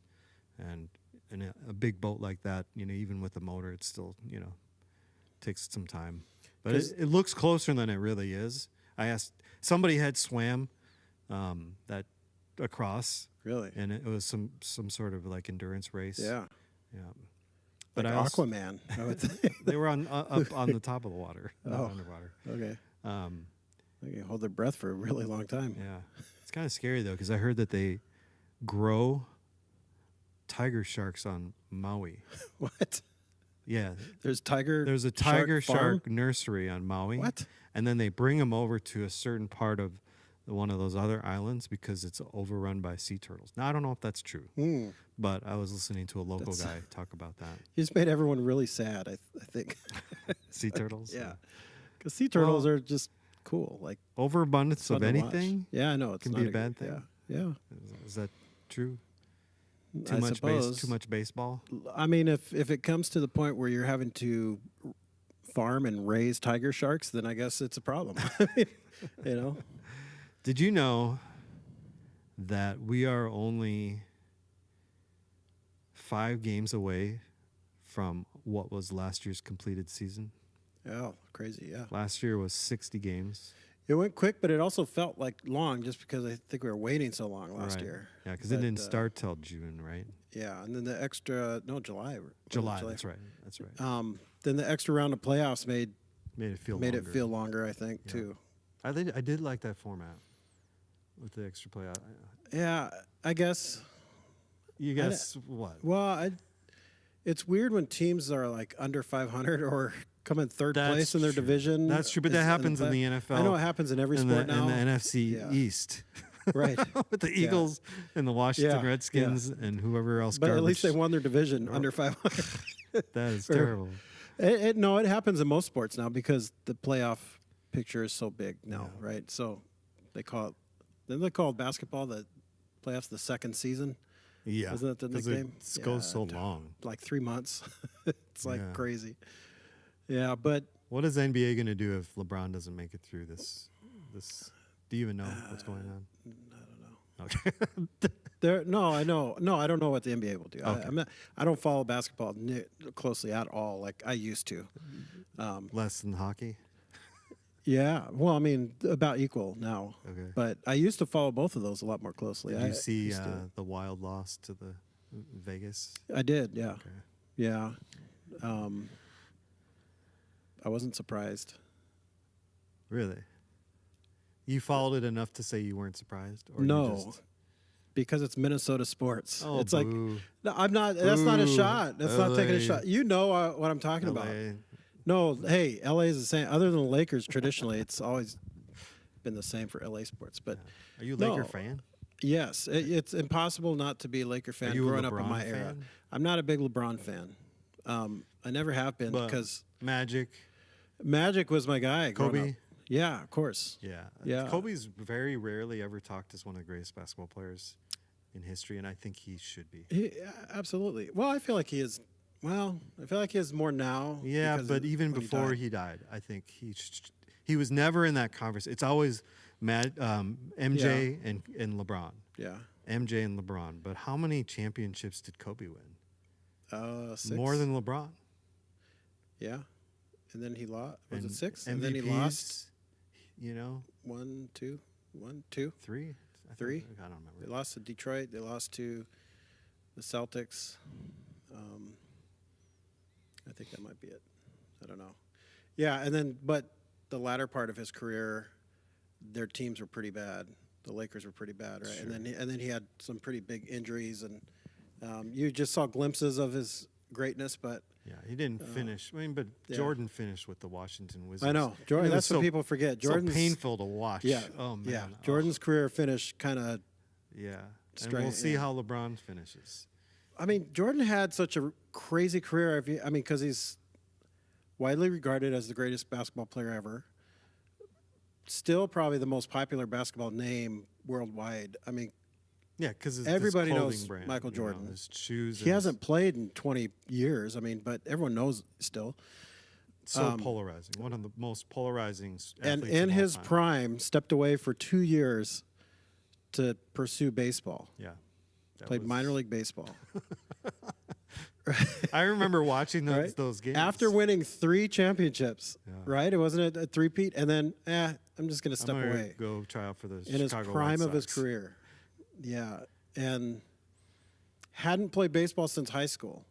[SPEAKER 1] and in a big boat like that, even with the motor, it's still, takes some time. But it looks closer than it really is. I asked, somebody had swam that across.
[SPEAKER 2] Really?
[SPEAKER 1] And it was some sort of like endurance race.
[SPEAKER 2] Yeah.
[SPEAKER 1] Yeah.
[SPEAKER 2] But
[SPEAKER 1] But
[SPEAKER 2] Aquaman. I would think.
[SPEAKER 1] they were up on the top of the water, not underwater.
[SPEAKER 2] Okay.
[SPEAKER 1] Um,
[SPEAKER 2] They can hold their breath for a really long time.
[SPEAKER 1] yeah. It's kind of scary, though, because I heard that they grow tiger sharks on Maui.
[SPEAKER 2] What?
[SPEAKER 1] Yeah.
[SPEAKER 2] There's
[SPEAKER 1] a tiger
[SPEAKER 2] farm?
[SPEAKER 1] shark nursery on Maui.
[SPEAKER 2] What?
[SPEAKER 1] And then they bring them over to a certain part of one of those other islands because it's overrun by sea turtles. Now, I don't know if that's true, but I was listening to a local guy talk about that.
[SPEAKER 2] You just made everyone really sad, I think.
[SPEAKER 1] Sea turtles?
[SPEAKER 2] Yeah. Because sea turtles are just cool. Like
[SPEAKER 1] overabundance of anything?
[SPEAKER 2] Yeah, I know. It
[SPEAKER 1] can be a bad thing.
[SPEAKER 2] Yeah.
[SPEAKER 1] Is that true?
[SPEAKER 2] I suppose.
[SPEAKER 1] Too much baseball?
[SPEAKER 2] I mean, if it comes to the point where you're having to farm and raise tiger sharks, then I guess it's a problem.
[SPEAKER 1] Did you know that we are only 5 games away from what was last year's completed season?
[SPEAKER 2] Oh, crazy, yeah.
[SPEAKER 1] Last year was 60 games.
[SPEAKER 2] It went quick, but it also felt like long just because I think we were waiting so long last year.
[SPEAKER 1] Yeah, because it didn't start till June, right?
[SPEAKER 2] Yeah, and then the extra, July.
[SPEAKER 1] July, that's right.
[SPEAKER 2] Then the extra round of playoffs made
[SPEAKER 1] it feel
[SPEAKER 2] longer, I think, too.
[SPEAKER 1] I did like that format with the extra playoff.
[SPEAKER 2] Yeah, I guess.
[SPEAKER 1] You guess what?
[SPEAKER 2] Well, it's weird when teams are like under 500 or come in third place in their division.
[SPEAKER 1] That's true, but that happens in the NFL.
[SPEAKER 2] I know it happens in every sport now.
[SPEAKER 1] In the NFC East.
[SPEAKER 2] Right.
[SPEAKER 1] With the Eagles and the Washington Redskins and whoever else.
[SPEAKER 2] But at least they won their division under 500.
[SPEAKER 1] That is terrible.
[SPEAKER 2] It happens in most sports now because the playoff picture is so big now, right? So they call it basketball the playoffs the second season.
[SPEAKER 1] Yeah.
[SPEAKER 2] Isn't that the nickname?
[SPEAKER 1] It goes so long.
[SPEAKER 2] Like 3 months. It's like crazy. Yeah, but
[SPEAKER 1] what is the NBA going to do if LeBron doesn't make it through this? Do you even know what's going on?
[SPEAKER 2] I don't know. Okay. I know. No, I don't know what the NBA will do. Okay. I don't follow basketball closely at all, like I used to.
[SPEAKER 1] Less than hockey.
[SPEAKER 2] Yeah. Well, I mean, about equal now.
[SPEAKER 1] Okay.
[SPEAKER 2] But I used to follow both of those a lot more closely.
[SPEAKER 1] Did you see the Wild loss to the Vegas?
[SPEAKER 2] I did. Yeah.
[SPEAKER 1] Okay.
[SPEAKER 2] Yeah. I wasn't surprised.
[SPEAKER 1] Really? You followed it enough to say you weren't surprised? Or
[SPEAKER 2] no, because it's Minnesota sports.
[SPEAKER 1] Oh,
[SPEAKER 2] it's
[SPEAKER 1] boo.
[SPEAKER 2] like, no, I'm not. That's not a shot. That's not taking a shot. You know what I'm talking about. No, hey, LA is the same. Other than the Lakers, traditionally, it's always been the same for LA sports. But
[SPEAKER 1] are you a Laker fan?
[SPEAKER 2] Yes, it's impossible not to be a Laker fan growing up in my era. I'm not a big LeBron fan. I never have been because
[SPEAKER 1] Magic
[SPEAKER 2] was my guy.
[SPEAKER 1] Kobe.
[SPEAKER 2] Yeah, of course.
[SPEAKER 1] Yeah. Kobe's very rarely ever talked as one of the greatest basketball players in history, and I think he should be.
[SPEAKER 2] Absolutely. Well, I feel like he is. Well, I feel like he is more now.
[SPEAKER 1] Yeah, but even before he died, I think he was never in that conversation. It's always MJ and LeBron.
[SPEAKER 2] Yeah.
[SPEAKER 1] MJ and LeBron. But how many championships did Kobe win?
[SPEAKER 2] 6.
[SPEAKER 1] More than LeBron.
[SPEAKER 2] Yeah. And then he lost. Was it 6?
[SPEAKER 1] MVPs,
[SPEAKER 2] and then he lost.
[SPEAKER 1] 1,
[SPEAKER 2] 2, 3.
[SPEAKER 1] 3. I don't remember.
[SPEAKER 2] They lost to Detroit. They lost to the Celtics. I think that might be it. I don't know. Yeah, and then but the latter part of his career, their teams were pretty bad. The Lakers were pretty bad, right?
[SPEAKER 1] Sure.
[SPEAKER 2] And then he had some pretty big injuries, and you just saw glimpses of his greatness, but
[SPEAKER 1] yeah, he didn't finish. I mean, but Jordan finished with the Washington Wizards.
[SPEAKER 2] I know. Jordan. That's what people forget. Jordan's
[SPEAKER 1] so painful to watch.
[SPEAKER 2] Yeah.
[SPEAKER 1] Oh man.
[SPEAKER 2] Yeah. Jordan's career finished kind of.
[SPEAKER 1] Yeah. And we'll see how LeBron finishes.
[SPEAKER 2] I mean, Jordan had such a crazy career. Because he's widely regarded as the greatest basketball player ever. Still, probably the most popular basketball name worldwide. I mean,
[SPEAKER 1] yeah, because
[SPEAKER 2] everybody knows
[SPEAKER 1] brand,
[SPEAKER 2] Michael Jordan.
[SPEAKER 1] His shoes.
[SPEAKER 2] He hasn't played in 20 years. I mean, but everyone knows still.
[SPEAKER 1] So polarizing. One of the most polarizing athletes
[SPEAKER 2] and in
[SPEAKER 1] of all
[SPEAKER 2] his
[SPEAKER 1] time.
[SPEAKER 2] prime, stepped away for 2 years to pursue baseball.
[SPEAKER 1] Yeah.
[SPEAKER 2] Played minor league baseball.
[SPEAKER 1] I remember watching
[SPEAKER 2] Right?
[SPEAKER 1] those games.
[SPEAKER 2] After winning 3 championships,
[SPEAKER 1] Yeah.
[SPEAKER 2] right? It wasn't a three-peat, and then, I'm just going to step
[SPEAKER 1] I'm gonna
[SPEAKER 2] away.
[SPEAKER 1] go try out for the
[SPEAKER 2] In his
[SPEAKER 1] Chicago
[SPEAKER 2] prime
[SPEAKER 1] White
[SPEAKER 2] of his
[SPEAKER 1] Sox.
[SPEAKER 2] career. Yeah. And hadn't played baseball since high school,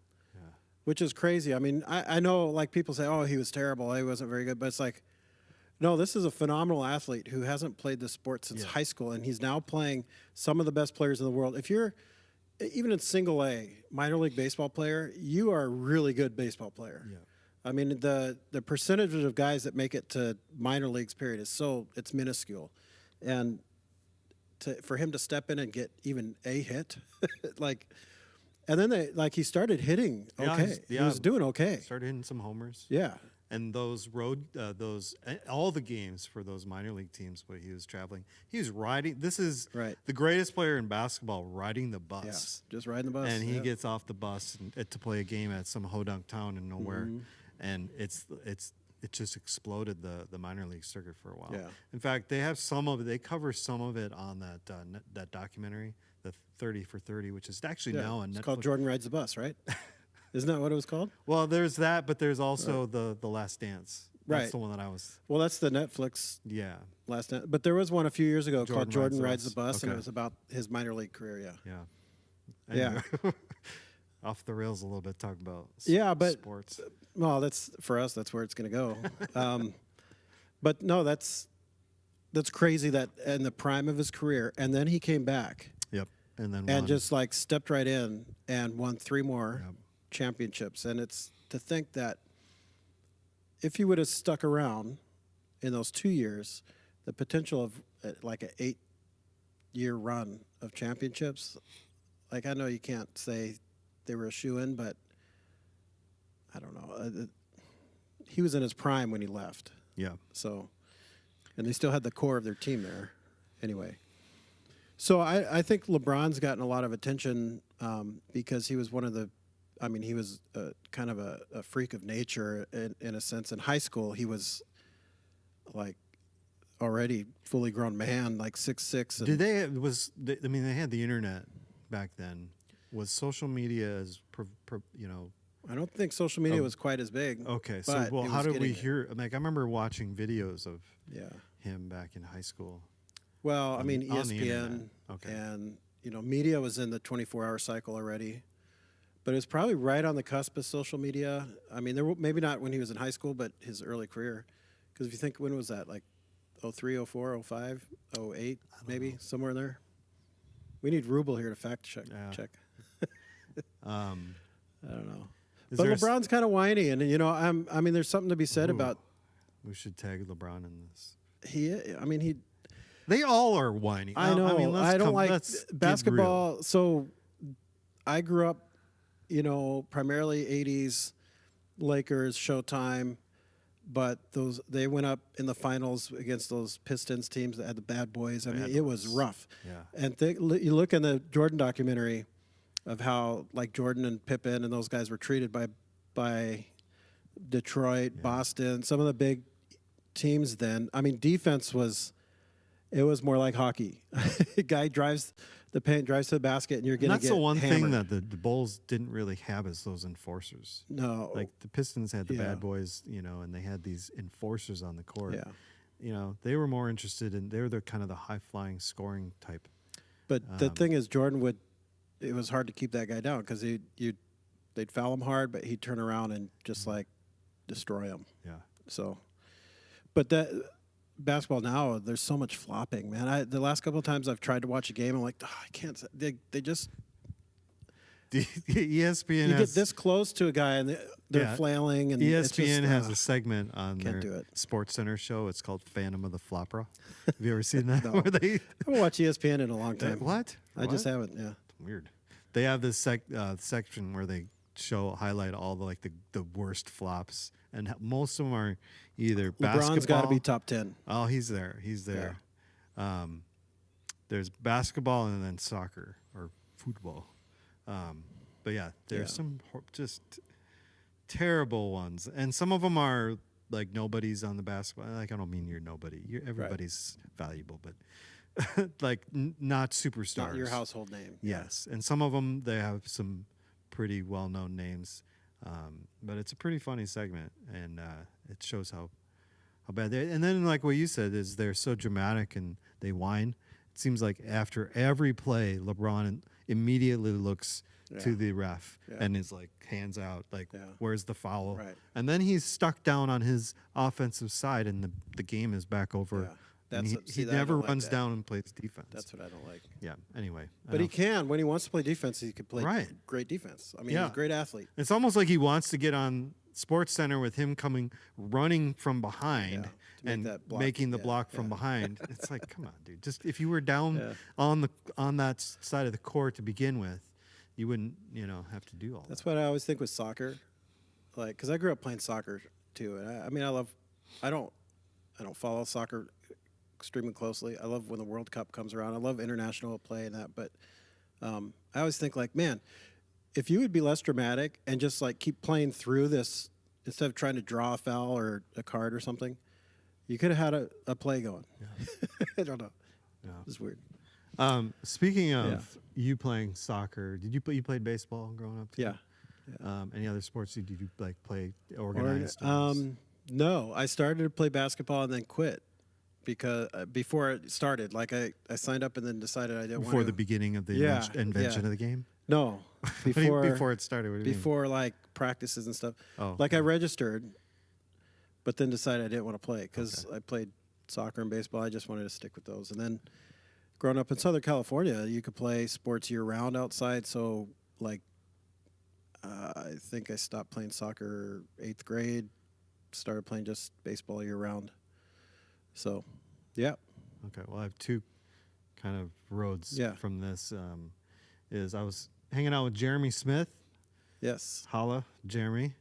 [SPEAKER 2] which is crazy. I mean, I know like people say, oh, he was terrible, he wasn't very good, but it's like, no, this is a phenomenal athlete who hasn't played this sport since high school, and he's now playing some of the best players in the world. If you're even in single A, minor league baseball player, you are a really good baseball player.
[SPEAKER 1] Yeah.
[SPEAKER 2] I mean, the percentage of guys that make it to minor leagues, period, it's minuscule. And for him to step in and get even a hit, and then he started hitting okay. He was doing okay.
[SPEAKER 1] Started hitting some homers.
[SPEAKER 2] Yeah.
[SPEAKER 1] And those all the games for those minor league teams where he was traveling, he was riding. This is the greatest player in basketball, riding the bus.
[SPEAKER 2] Yes, just riding the bus.
[SPEAKER 1] And he gets off the bus to play a game at some hodunk town in nowhere, and it just exploded the minor league circuit for a while.
[SPEAKER 2] Yeah.
[SPEAKER 1] In fact, they have some of it. They cover some of it on that documentary, the 30 for 30, which is actually now on Netflix.
[SPEAKER 2] It's called Jordan Rides the Bus, right? Isn't that what it was called?
[SPEAKER 1] Well, there's that, but there's also the Last Dance. That's the one that I was.
[SPEAKER 2] Well, that's the Netflix.
[SPEAKER 1] Yeah.
[SPEAKER 2] Last Dance, but there was one a few years ago called Jordan Rides the Bus, and
[SPEAKER 1] Okay.
[SPEAKER 2] it was about his minor league career. Yeah.
[SPEAKER 1] Yeah. Anyway, off the rails a little bit. Talk about sports.
[SPEAKER 2] Well, that's for us. That's where it's going to go. But no, that's crazy that in the prime of his career, and then he came back.
[SPEAKER 1] Yep. And then
[SPEAKER 2] and just stepped right in and won 3 more.
[SPEAKER 1] Yep.
[SPEAKER 2] Championships. And it's to think that if he would have stuck around in those 2 years, the potential of like an 8-year run of championships, I know you can't say they were a shoo-in, but I don't know. He was in his prime when he left.
[SPEAKER 1] Yeah.
[SPEAKER 2] So, and they still had the core of their team there. Anyway. So I think LeBron's gotten a lot of attention because he was one of the he was kind of a freak of nature in a sense. In high school, he was already fully grown man, 6'6".
[SPEAKER 1] Did they? They had the internet back then. Was social media as
[SPEAKER 2] I don't think social media was quite as big.
[SPEAKER 1] Okay, so how did we hear? I remember watching videos of him back in high school.
[SPEAKER 2] Well, ESPN and media was in the 24-hour cycle already. But it was probably right on the cusp of social media. There maybe not when he was in high school, but his early career. Because if you think, when was that? 03, 04, 05, 08, maybe somewhere in there. We need Rubel here to fact check. I don't know. But LeBron's kind of whiny, and there's something to be said about.
[SPEAKER 1] We should tag LeBron in this.
[SPEAKER 2] He.
[SPEAKER 1] They all are whiny.
[SPEAKER 2] I know. I don't like basketball. So, I grew up. Primarily 80s Lakers, Showtime, but they went up in the finals against those Pistons teams that had the bad boys. It was rough.
[SPEAKER 1] Yeah.
[SPEAKER 2] And you look in the Jordan documentary of how Jordan and Pippen and those guys were treated by Detroit, Boston, some of the big teams then. Defense was more like hockey. Guy drives the paint, drives to the basket, and you're going to get
[SPEAKER 1] That's the one
[SPEAKER 2] hammered.
[SPEAKER 1] thing that the Bulls didn't really have is those enforcers.
[SPEAKER 2] No.
[SPEAKER 1] The Pistons had the bad boys, and they had these enforcers on the court.
[SPEAKER 2] Yeah.
[SPEAKER 1] They were more interested in, they were the kind of the high-flying scoring type.
[SPEAKER 2] But the thing is, Jordan it was hard to keep that guy down because they'd foul him hard, but he'd turn around and just destroy him.
[SPEAKER 1] Yeah.
[SPEAKER 2] So, but basketball now, there's so much flopping, man. The last couple of times I've tried to watch a game, I'm like, I can't. They just
[SPEAKER 1] ESPN.
[SPEAKER 2] You get this close to a guy and they're flailing, and
[SPEAKER 1] ESPN has a segment on their
[SPEAKER 2] do it.
[SPEAKER 1] Sports Center show. It's called Phantom of the Flopera. Have you ever seen that?
[SPEAKER 2] No.
[SPEAKER 1] Where they
[SPEAKER 2] I haven't watched ESPN in a long time.
[SPEAKER 1] What?
[SPEAKER 2] I just haven't. Yeah.
[SPEAKER 1] Weird. They have this section where they highlight all the worst flops, and most of them are either basketball.
[SPEAKER 2] LeBron's got to be top 10.
[SPEAKER 1] Oh, he's there. Yeah. There's basketball and then soccer or football. But yeah, there's some just terrible ones, and some of them are nobody's on the basketball. I don't mean you're nobody. Everybody's valuable, but not superstars.
[SPEAKER 2] Not your household name.
[SPEAKER 1] Yes, and some of them they have some pretty well-known names. But it's a pretty funny segment, and it shows how bad they. And then, like what you said, is they're so dramatic and they whine. It seems like after every play, LeBron immediately looks to the ref and is like hands out, like where's the foul?
[SPEAKER 2] Right.
[SPEAKER 1] And then he's stuck down on his offensive side, and the game is back over.
[SPEAKER 2] Yeah.
[SPEAKER 1] And he never runs down and plays defense.
[SPEAKER 2] That's what I don't like.
[SPEAKER 1] Yeah. Anyway,
[SPEAKER 2] but he can when he wants to play defense. He can play great defense. I mean, he's a great athlete.
[SPEAKER 1] It's almost like he wants to get on Sports Center with him running from behind and making the block from behind. It's like, come on, dude. Just if you were down on that side of the court to begin with, you wouldn't, have to do all
[SPEAKER 2] That's what I always think with soccer, like because I grew up playing soccer too, and I don't follow soccer extremely closely. I love when the World Cup comes around. I love international play and that, but I always think like, man, if you would be less dramatic and just like keep playing through this instead of trying to draw a foul or a card or something, you could have had a play going. Yeah. I don't know. Yeah. It's weird.
[SPEAKER 1] Speaking of you playing soccer, you played baseball growing up too?
[SPEAKER 2] Yeah.
[SPEAKER 1] Any other sports did you like play organized?
[SPEAKER 2] No, I started to play basketball and then quit because before it started, like I signed up and then decided I didn't want to.
[SPEAKER 1] Before the beginning of the invention of the game?
[SPEAKER 2] No, before
[SPEAKER 1] it started. What do you mean?
[SPEAKER 2] Before like practices and stuff.
[SPEAKER 1] Oh,
[SPEAKER 2] like I registered, but then decided I didn't want to play because I played soccer and baseball. I just wanted to stick with those. And then growing up in Southern California, you could play sports year round outside. So like, I think I stopped playing soccer 8th grade, started playing just baseball year round. So, yeah.
[SPEAKER 1] Okay. Well, I have two kind of roads from this. Is I was hanging out with Jeremy Smith.
[SPEAKER 2] Yes.
[SPEAKER 1] Holla, Jeremy.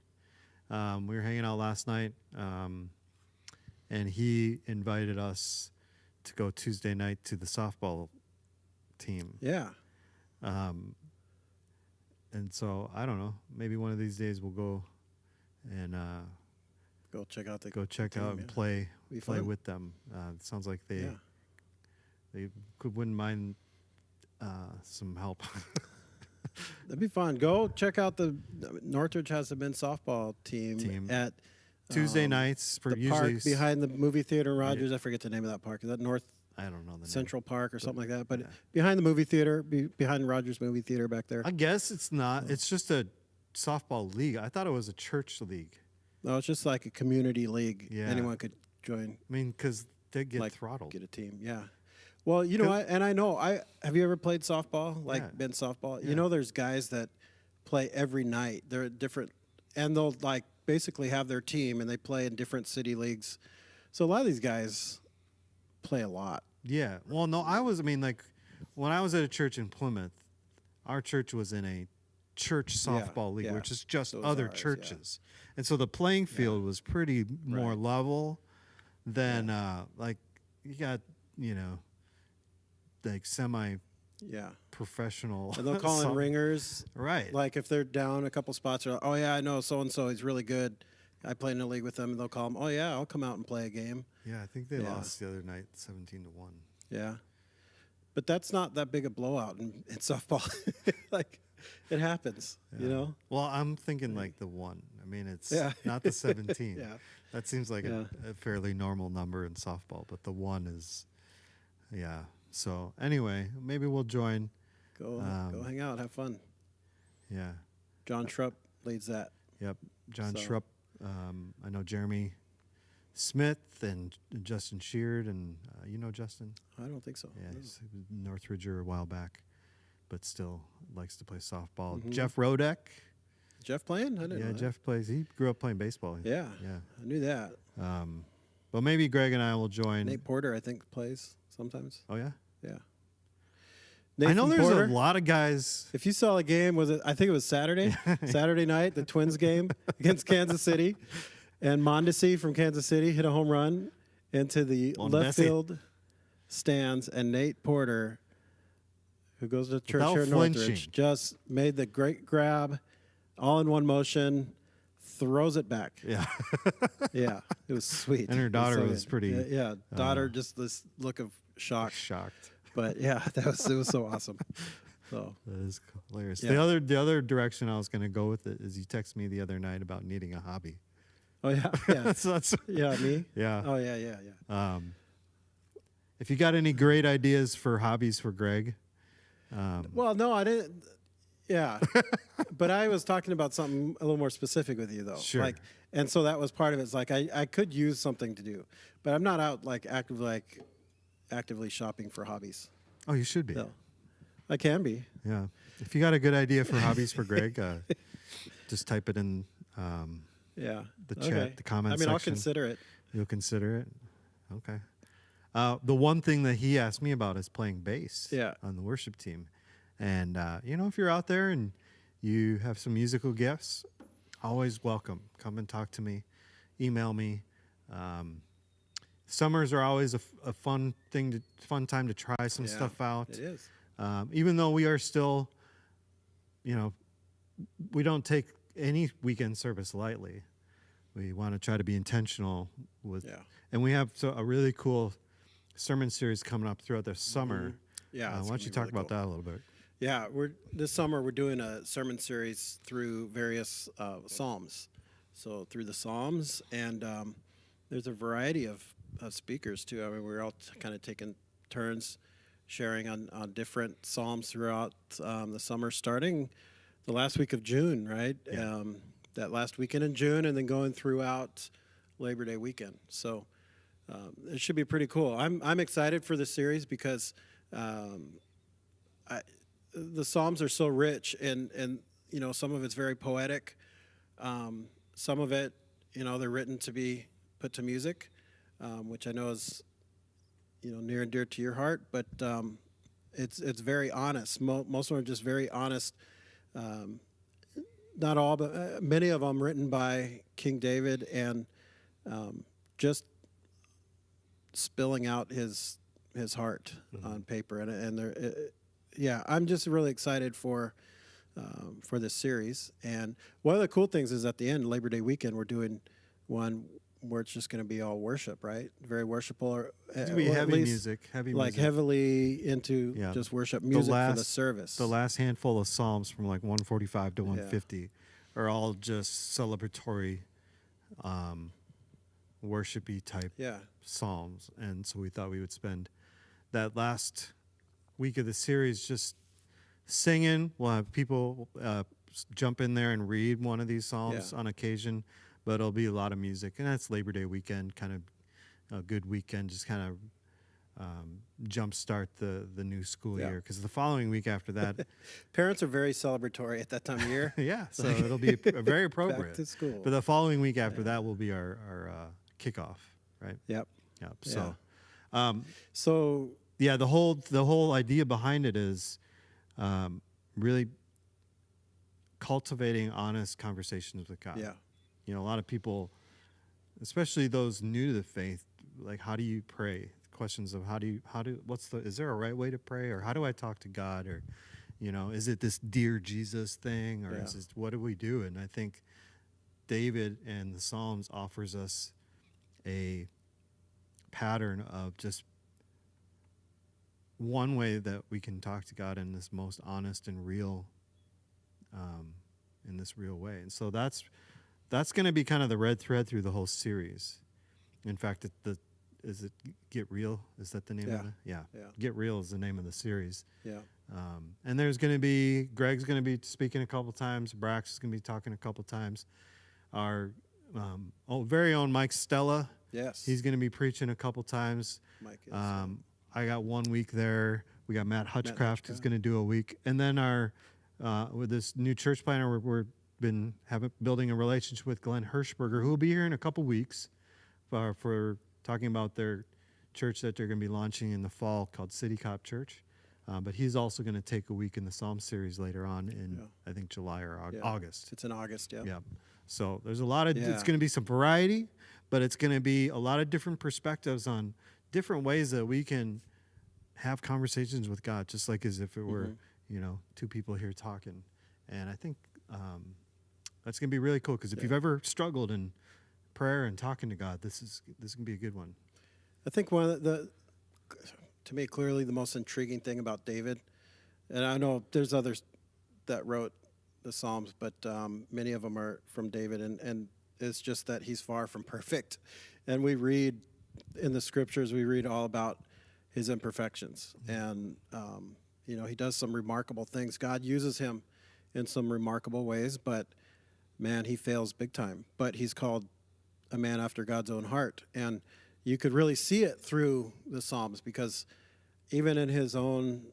[SPEAKER 1] We were hanging out last night, and he invited us to go Tuesday night to the softball team.
[SPEAKER 2] Yeah.
[SPEAKER 1] And so I don't know. Maybe one of these days we'll go and
[SPEAKER 2] go check out
[SPEAKER 1] and play with them. It sounds like they wouldn't mind some help.
[SPEAKER 2] That'd be fun. Go check out the Northridge has a men's softball team at
[SPEAKER 1] Tuesday nights for
[SPEAKER 2] the park behind the movie theater in Rogers. I forget the name of that park. Is that North?
[SPEAKER 1] I don't know the
[SPEAKER 2] Central
[SPEAKER 1] name.
[SPEAKER 2] Park or something like that. But behind the movie theater, behind Rogers movie theater back there.
[SPEAKER 1] I guess it's not. It's just a softball league. I thought it was a church league.
[SPEAKER 2] No, it's just like a community league.
[SPEAKER 1] Yeah.
[SPEAKER 2] Anyone could join.
[SPEAKER 1] I mean, because they get throttled.
[SPEAKER 2] Get a team. Yeah. Well, have you ever played softball? Like men's softball? Yeah. There's guys that play every night. They're different, and they'll like basically have their team, and they play in different city leagues. So a lot of these guys play a lot.
[SPEAKER 1] Yeah. Well, no, when I was at a church in Plymouth, our church was in a church softball league, which is just other churches. Yeah. And so the playing field was pretty more level than like you got, like semi-professional.
[SPEAKER 2] And they'll call in ringers.
[SPEAKER 1] Right.
[SPEAKER 2] Like if they're down a couple spots, they're like, oh, yeah, I know so-and-so. He's really good. I played in a league with them. And they'll call him, oh, yeah, I'll come out and play a game.
[SPEAKER 1] Yeah, I think they lost the other night 17-1.
[SPEAKER 2] Yeah. But that's not that big a blowout in softball. Like, it happens,
[SPEAKER 1] Well, I'm thinking like the 1. I mean, it's not the 17.
[SPEAKER 2] Yeah.
[SPEAKER 1] That seems like a fairly normal number in softball, but the 1 is, So anyway, maybe we'll join.
[SPEAKER 2] Go hang out, have fun.
[SPEAKER 1] Yeah.
[SPEAKER 2] John Schrupp leads that.
[SPEAKER 1] Yep, John Schrupp. I know Jeremy Smith and Justin Sheard, and Justin?
[SPEAKER 2] I don't think so.
[SPEAKER 1] Yeah, he's Northridger a while back, but still likes to play softball. Mm-hmm. Jeff Rodek.
[SPEAKER 2] Jeff playing? I didn't know that.
[SPEAKER 1] Jeff plays. He grew up playing baseball.
[SPEAKER 2] Yeah. I knew that.
[SPEAKER 1] But maybe Greg and I will join.
[SPEAKER 2] Nate Porter, I think, plays sometimes.
[SPEAKER 1] Oh, yeah?
[SPEAKER 2] Yeah.
[SPEAKER 1] I know there's a lot of guys.
[SPEAKER 2] If you saw a game, I think it was Saturday night, the Twins game against Kansas City. And Mondesi from Kansas City hit a home run into the left field stands. And Nate Porter, who goes to church here in Northridge, just made the great grab, all in one motion, throws it back.
[SPEAKER 1] Yeah.
[SPEAKER 2] Yeah, it was sweet.
[SPEAKER 1] And her daughter was pretty.
[SPEAKER 2] Yeah, daughter, just this look of shock.
[SPEAKER 1] Shocked.
[SPEAKER 2] But yeah, it was so awesome. So
[SPEAKER 1] That is hilarious.
[SPEAKER 2] Yeah.
[SPEAKER 1] The other direction I was going to go with it is you texted me the other night about needing a hobby.
[SPEAKER 2] oh yeah.
[SPEAKER 1] So that's
[SPEAKER 2] Yeah, me.
[SPEAKER 1] yeah.
[SPEAKER 2] Oh yeah.
[SPEAKER 1] If you got any great ideas for hobbies for Greg,
[SPEAKER 2] Well, no, I didn't. Yeah, but I was talking about something a little more specific with you, though.
[SPEAKER 1] Sure.
[SPEAKER 2] Like, and so that was part of it. It's like I could use something to do, but I'm not out actively shopping for hobbies.
[SPEAKER 1] oh, you should be.
[SPEAKER 2] No, I can be.
[SPEAKER 1] Yeah. If you got a good idea for hobbies for Greg, just type it in
[SPEAKER 2] Yeah.
[SPEAKER 1] the chat, the comment
[SPEAKER 2] I mean,
[SPEAKER 1] section.
[SPEAKER 2] I'll consider it.
[SPEAKER 1] You'll consider it. Okay. The one thing that he asked me about is playing bass
[SPEAKER 2] Yeah.
[SPEAKER 1] on the worship team. And, if you're out there and you have some musical gifts, always welcome. Come and talk to me. Email me. Summers are always a fun time to try some
[SPEAKER 2] Yeah,
[SPEAKER 1] stuff out.
[SPEAKER 2] It is.
[SPEAKER 1] Even though we are still, we don't take any weekend service lightly. We want to try to be intentional with,
[SPEAKER 2] Yeah.
[SPEAKER 1] and we have a really cool sermon series coming up throughout the summer.
[SPEAKER 2] Yeah.
[SPEAKER 1] Why don't you talk about that a little bit?
[SPEAKER 2] Yeah, this summer we're doing a sermon series through various Psalms. So through the Psalms, and there's a variety of speakers too. I mean, we're all kind of taking turns sharing on different Psalms throughout the summer, starting the last week of June, right?
[SPEAKER 1] Yeah.
[SPEAKER 2] That last weekend in June, and then going throughout Labor Day weekend. So it should be pretty cool. I'm excited for this series because the Psalms are so rich, and some of it's very poetic. Some of it, they're written to be put to music, which I know is near and dear to your heart. But it's very honest. Most of them are just very honest. Not all, but many of them written by King David, and just spilling out his heart on paper, and they're. Yeah, I'm just really excited for this series. And one of the cool things is at the end, Labor Day weekend, we're doing one where it's just going to be all worship, right? Very worshipful, or
[SPEAKER 1] It's gonna be heavy music,
[SPEAKER 2] heavily into just worship music for the service.
[SPEAKER 1] The last handful of Psalms from like 145 to 150 are all just celebratory, worshipy type Psalms, and so we thought we would spend that last week of the series just singing. We'll have people jump in there and read one of these Psalms on occasion, but it'll be a lot of music, and that's Labor Day weekend, kind of a good weekend, just kind of jumpstart the new school year, because the following week after that,
[SPEAKER 2] parents are very celebratory at that time of year.
[SPEAKER 1] so it'll be very appropriate.
[SPEAKER 2] Back to school.
[SPEAKER 1] But the following week after that will be our kickoff, right?
[SPEAKER 2] Yep.
[SPEAKER 1] So,
[SPEAKER 2] so.
[SPEAKER 1] Yeah, the whole idea behind it is really cultivating honest conversations with God.
[SPEAKER 2] Yeah.
[SPEAKER 1] A lot of people, especially those new to the faith, like, how do you pray? Questions of is there a right way to pray, or how do I talk to God, or is it this dear Jesus thing, or is this, what do we do? And I think David and the Psalms offers us a pattern of just one way that we can talk to God in this most honest and real, in this real way. And so that's going to be kind of the red thread through the whole series. In fact, is it Get Real? Is that the name of it? Yeah. Get Real is the name of the series.
[SPEAKER 2] Yeah.
[SPEAKER 1] And there's going to be, Greg's going to be speaking a couple times. Brax is going to be talking a couple times. Our very own Mike Stella.
[SPEAKER 2] Yes.
[SPEAKER 1] He's going to be preaching a couple times.
[SPEAKER 2] Mike is,
[SPEAKER 1] I got 1 week there. We got Matt Hutchcraft who's going to do a week, and then our with this new church planner, we've been building a relationship with Glenn Hirschberger, who will be here in a couple weeks for talking about their church that they're going to be launching in the fall called City Cop Church. But he's also going to take a week in the Psalm series later on in I think July or August.
[SPEAKER 2] It's in August. Yeah.
[SPEAKER 1] Yeah. So there's a lot of it's going to be some variety, but it's going to be a lot of different perspectives on different ways that we can have conversations with God, just like as if it were, two people here talking. And I think that's going to be really cool, because if you've ever struggled in prayer and talking to God, this is going to be a good one.
[SPEAKER 2] I think one of to me, clearly the most intriguing thing about David And I know there's others that wrote the Psalms, but many of them are from David, and it's just that he's far from perfect. And we read in the scriptures, we read all about his imperfections, and he does some remarkable things. God uses him in some remarkable ways, but man, he fails big time. But he's called a man after God's own heart, and you could really see it through the Psalms, because even in his own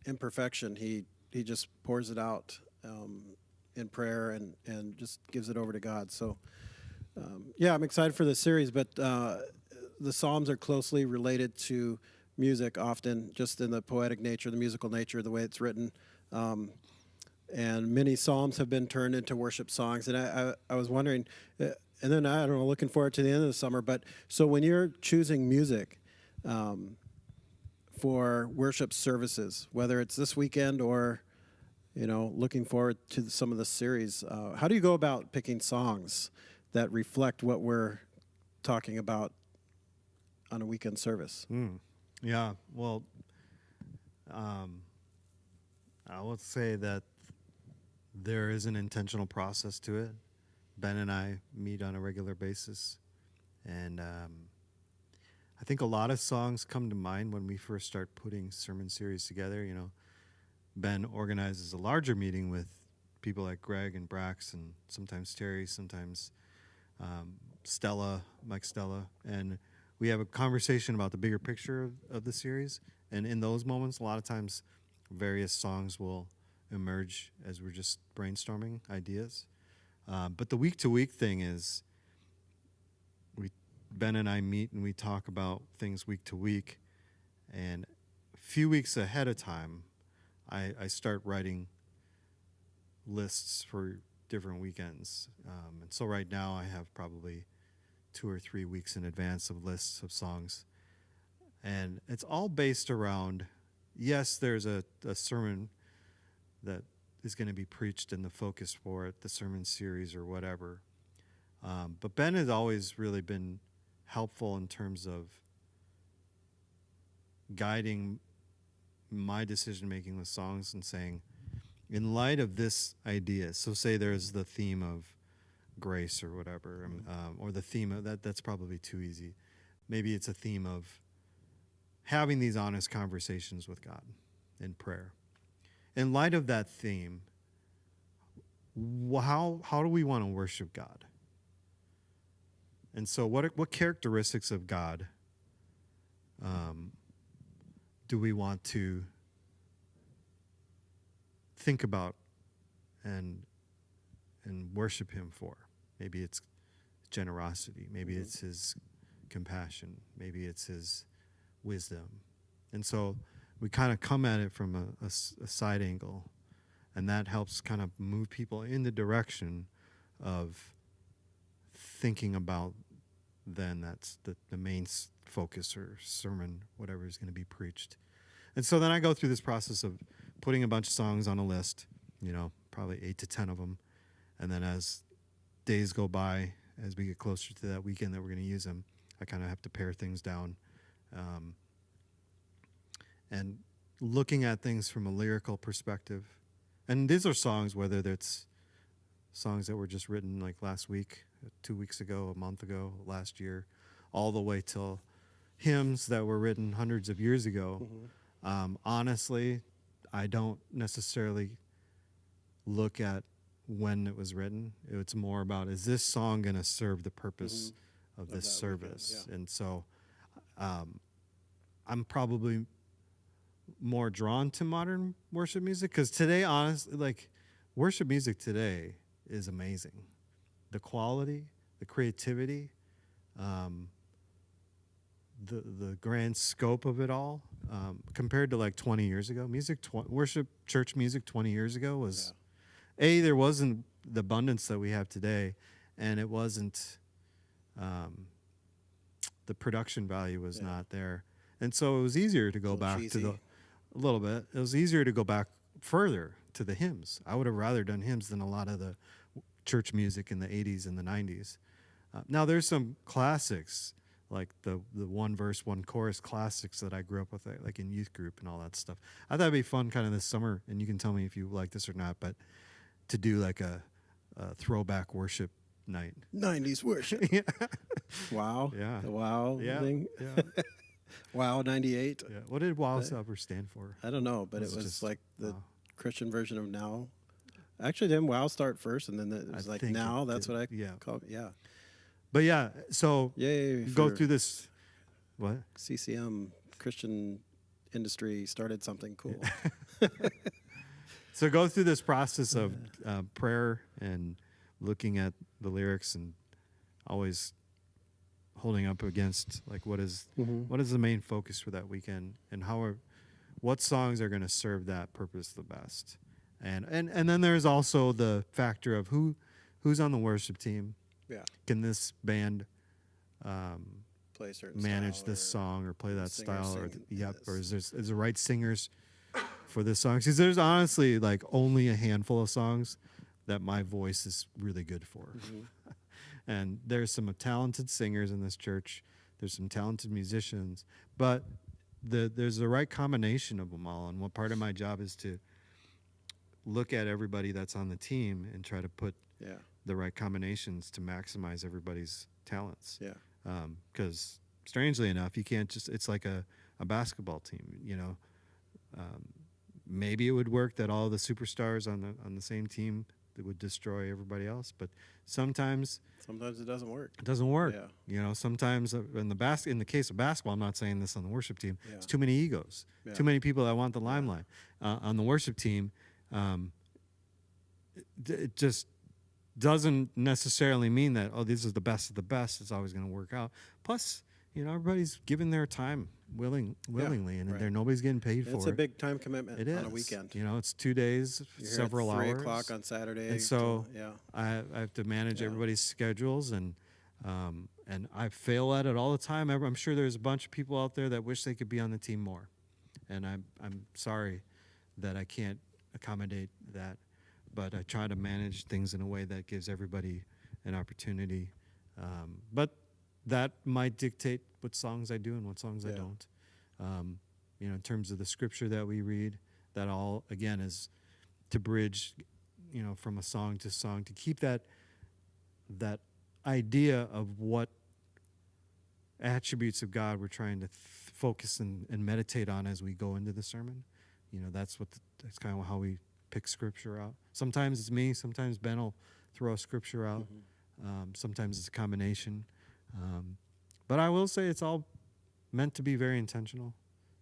[SPEAKER 2] imperfection, he just pours it out in prayer and just gives it over to God. So I'm excited for this series, but the Psalms are closely related to music, often just in the poetic nature, the musical nature, the way it's written. And many Psalms have been turned into worship songs. And I was wondering, and then I don't know, looking forward to the end of the summer, but so when you're choosing music for worship services, whether it's this weekend or, looking forward to some of the series, how do you go about picking songs that reflect what we're talking about on a weekend service?
[SPEAKER 1] Yeah, well, I would say that there is an intentional process to it. Ben and I meet on a regular basis, and I think a lot of songs come to mind when we first start putting sermon series together. Ben organizes a larger meeting with people like Greg and Brax, and sometimes Terry, sometimes Mike Stella, and we have a conversation about the bigger picture of the series. And in those moments, a lot of times, various songs will emerge as we're just brainstorming ideas. But the week-to-week thing is, Ben and I meet and we talk about things week to week, and a few weeks ahead of time, I start writing lists for different weekends. And so right now I have probably 2 or 3 weeks in advance of lists of songs. And it's all based around, yes, there's a sermon that is going to be preached in the focus for it, the sermon series or whatever. But Ben has always really been helpful in terms of guiding my decision making with songs and saying, in light of this idea, so say there's the theme of grace or whatever, or the theme of that's probably too easy. Maybe it's a theme of having these honest conversations with God in prayer. In light of that theme, how do we want to worship God? And so what characteristics of God do we want to think about and worship him for? Maybe it's generosity. Maybe it's his compassion. Maybe it's his wisdom. And so we kind of come at it from a side angle, and that helps kind of move people in the direction of thinking about then that's the main focus or sermon, whatever is going to be preached. And so then I go through this process of putting a bunch of songs on a list, probably 8 to 10 of them. And then as days go by, as we get closer to that weekend that we're going to use them, I kind of have to pare things down. And looking at things from a lyrical perspective. And these are songs, whether it's songs that were just written like last week, 2 weeks ago, a month ago, last year, all the way till hymns that were written hundreds of years ago. Honestly, I don't necessarily look at when it was written. It's more about, is this song going to serve the purpose of this service?
[SPEAKER 2] Weekend, yeah.
[SPEAKER 1] And so I'm probably more drawn to modern worship music, because today, honestly, like, worship music today is amazing. The quality, the creativity, the grand scope of it all, compared to like 20 years ago. Worship church music 20 years ago was, there wasn't the abundance that we have today, and it wasn't, the production value was not there. And so it was easier to go back
[SPEAKER 2] cheesy.
[SPEAKER 1] to a little bit. It was easier to go back further to the hymns. I would have rather done hymns than a lot of the church music in the 80s and the 90s. Now there's some classics like the one verse, one chorus classics that I grew up with, like in youth group and all that stuff. I thought it'd be fun kind of this summer, and you can tell me if you like this or not, but to do like a throwback worship night.
[SPEAKER 2] 90s worship.
[SPEAKER 1] Yeah.
[SPEAKER 2] Wow.
[SPEAKER 1] Yeah.
[SPEAKER 2] The wow
[SPEAKER 1] Yeah.
[SPEAKER 2] thing.
[SPEAKER 1] Yeah.
[SPEAKER 2] Wow 98.
[SPEAKER 1] Yeah. What did WOW ever stand for?
[SPEAKER 2] I don't know, but it was
[SPEAKER 1] just
[SPEAKER 2] like the
[SPEAKER 1] Wow.
[SPEAKER 2] Christian version of now. Actually, didn't WOW start first, and then it was
[SPEAKER 1] I
[SPEAKER 2] like
[SPEAKER 1] think
[SPEAKER 2] now.
[SPEAKER 1] it
[SPEAKER 2] That's
[SPEAKER 1] did.
[SPEAKER 2] what I
[SPEAKER 1] Yeah.
[SPEAKER 2] call it. Yeah.
[SPEAKER 1] But yeah, so
[SPEAKER 2] Yay.
[SPEAKER 1] go
[SPEAKER 2] for
[SPEAKER 1] through this. What?
[SPEAKER 2] CCM Christian industry started something cool.
[SPEAKER 1] So go through this process of prayer and looking at the lyrics and always holding up against like what is the main focus for that weekend, and what songs are going to serve that purpose the best. And then there's also the factor of who's on the worship team.
[SPEAKER 2] Yeah.
[SPEAKER 1] Can this band
[SPEAKER 2] Play a certain
[SPEAKER 1] manage
[SPEAKER 2] style
[SPEAKER 1] this
[SPEAKER 2] or
[SPEAKER 1] song or play that
[SPEAKER 2] singer
[SPEAKER 1] style or
[SPEAKER 2] sing
[SPEAKER 1] or
[SPEAKER 2] this.
[SPEAKER 1] is the right singers for this song? Because there's honestly like only a handful of songs that my voice is really good for. And there's some talented singers in this church. There's some talented musicians, but there's the right combination of them all. And what part of my job is to look at everybody that's on the team and try to put
[SPEAKER 2] Yeah.
[SPEAKER 1] the right combinations to maximize everybody's talents.
[SPEAKER 2] Yeah.
[SPEAKER 1] Because strangely enough, you can't just, it's like a basketball team, you know. Maybe it would work that all the superstars on the same team that would destroy everybody else, but sometimes
[SPEAKER 2] it doesn't work.
[SPEAKER 1] it doesn't work.
[SPEAKER 2] Yeah.
[SPEAKER 1] You know, sometimes in the case of basketball, I'm not saying this on the worship team.
[SPEAKER 2] Yeah.
[SPEAKER 1] It's too many egos,
[SPEAKER 2] Yeah.
[SPEAKER 1] too many people that want the limelight. On the worship team, it just doesn't necessarily mean that this is the best of the best. It's always going to work out. Plus, you know, everybody's giving their time willingly, and
[SPEAKER 2] right.
[SPEAKER 1] nobody's getting paid for
[SPEAKER 2] It's
[SPEAKER 1] it.
[SPEAKER 2] a big time commitment
[SPEAKER 1] It is
[SPEAKER 2] on a weekend.
[SPEAKER 1] You know, it's 2 days,
[SPEAKER 2] You're here
[SPEAKER 1] several
[SPEAKER 2] at 3
[SPEAKER 1] hours.
[SPEAKER 2] o'clock on Saturday.
[SPEAKER 1] And so
[SPEAKER 2] yeah.
[SPEAKER 1] I have to manage
[SPEAKER 2] Yeah.
[SPEAKER 1] everybody's schedules, and I fail at it all the time. I'm sure there's a bunch of people out there that wish they could be on the team more, and I'm sorry that I can't accommodate that, but I try to manage things in a way that gives everybody an opportunity. But that might dictate what songs I do and what songs I
[SPEAKER 2] Yeah.
[SPEAKER 1] don't. You know, in terms of the scripture that we read, that all again is to bridge, you know, from a song to song, to keep that idea of what attributes of God we're trying to focus and meditate on as we go into the sermon. You know, that's kind of how we pick scripture out. Sometimes it's me, sometimes Ben will throw a scripture out. Sometimes it's a combination. But I will say it's all meant to be very intentional.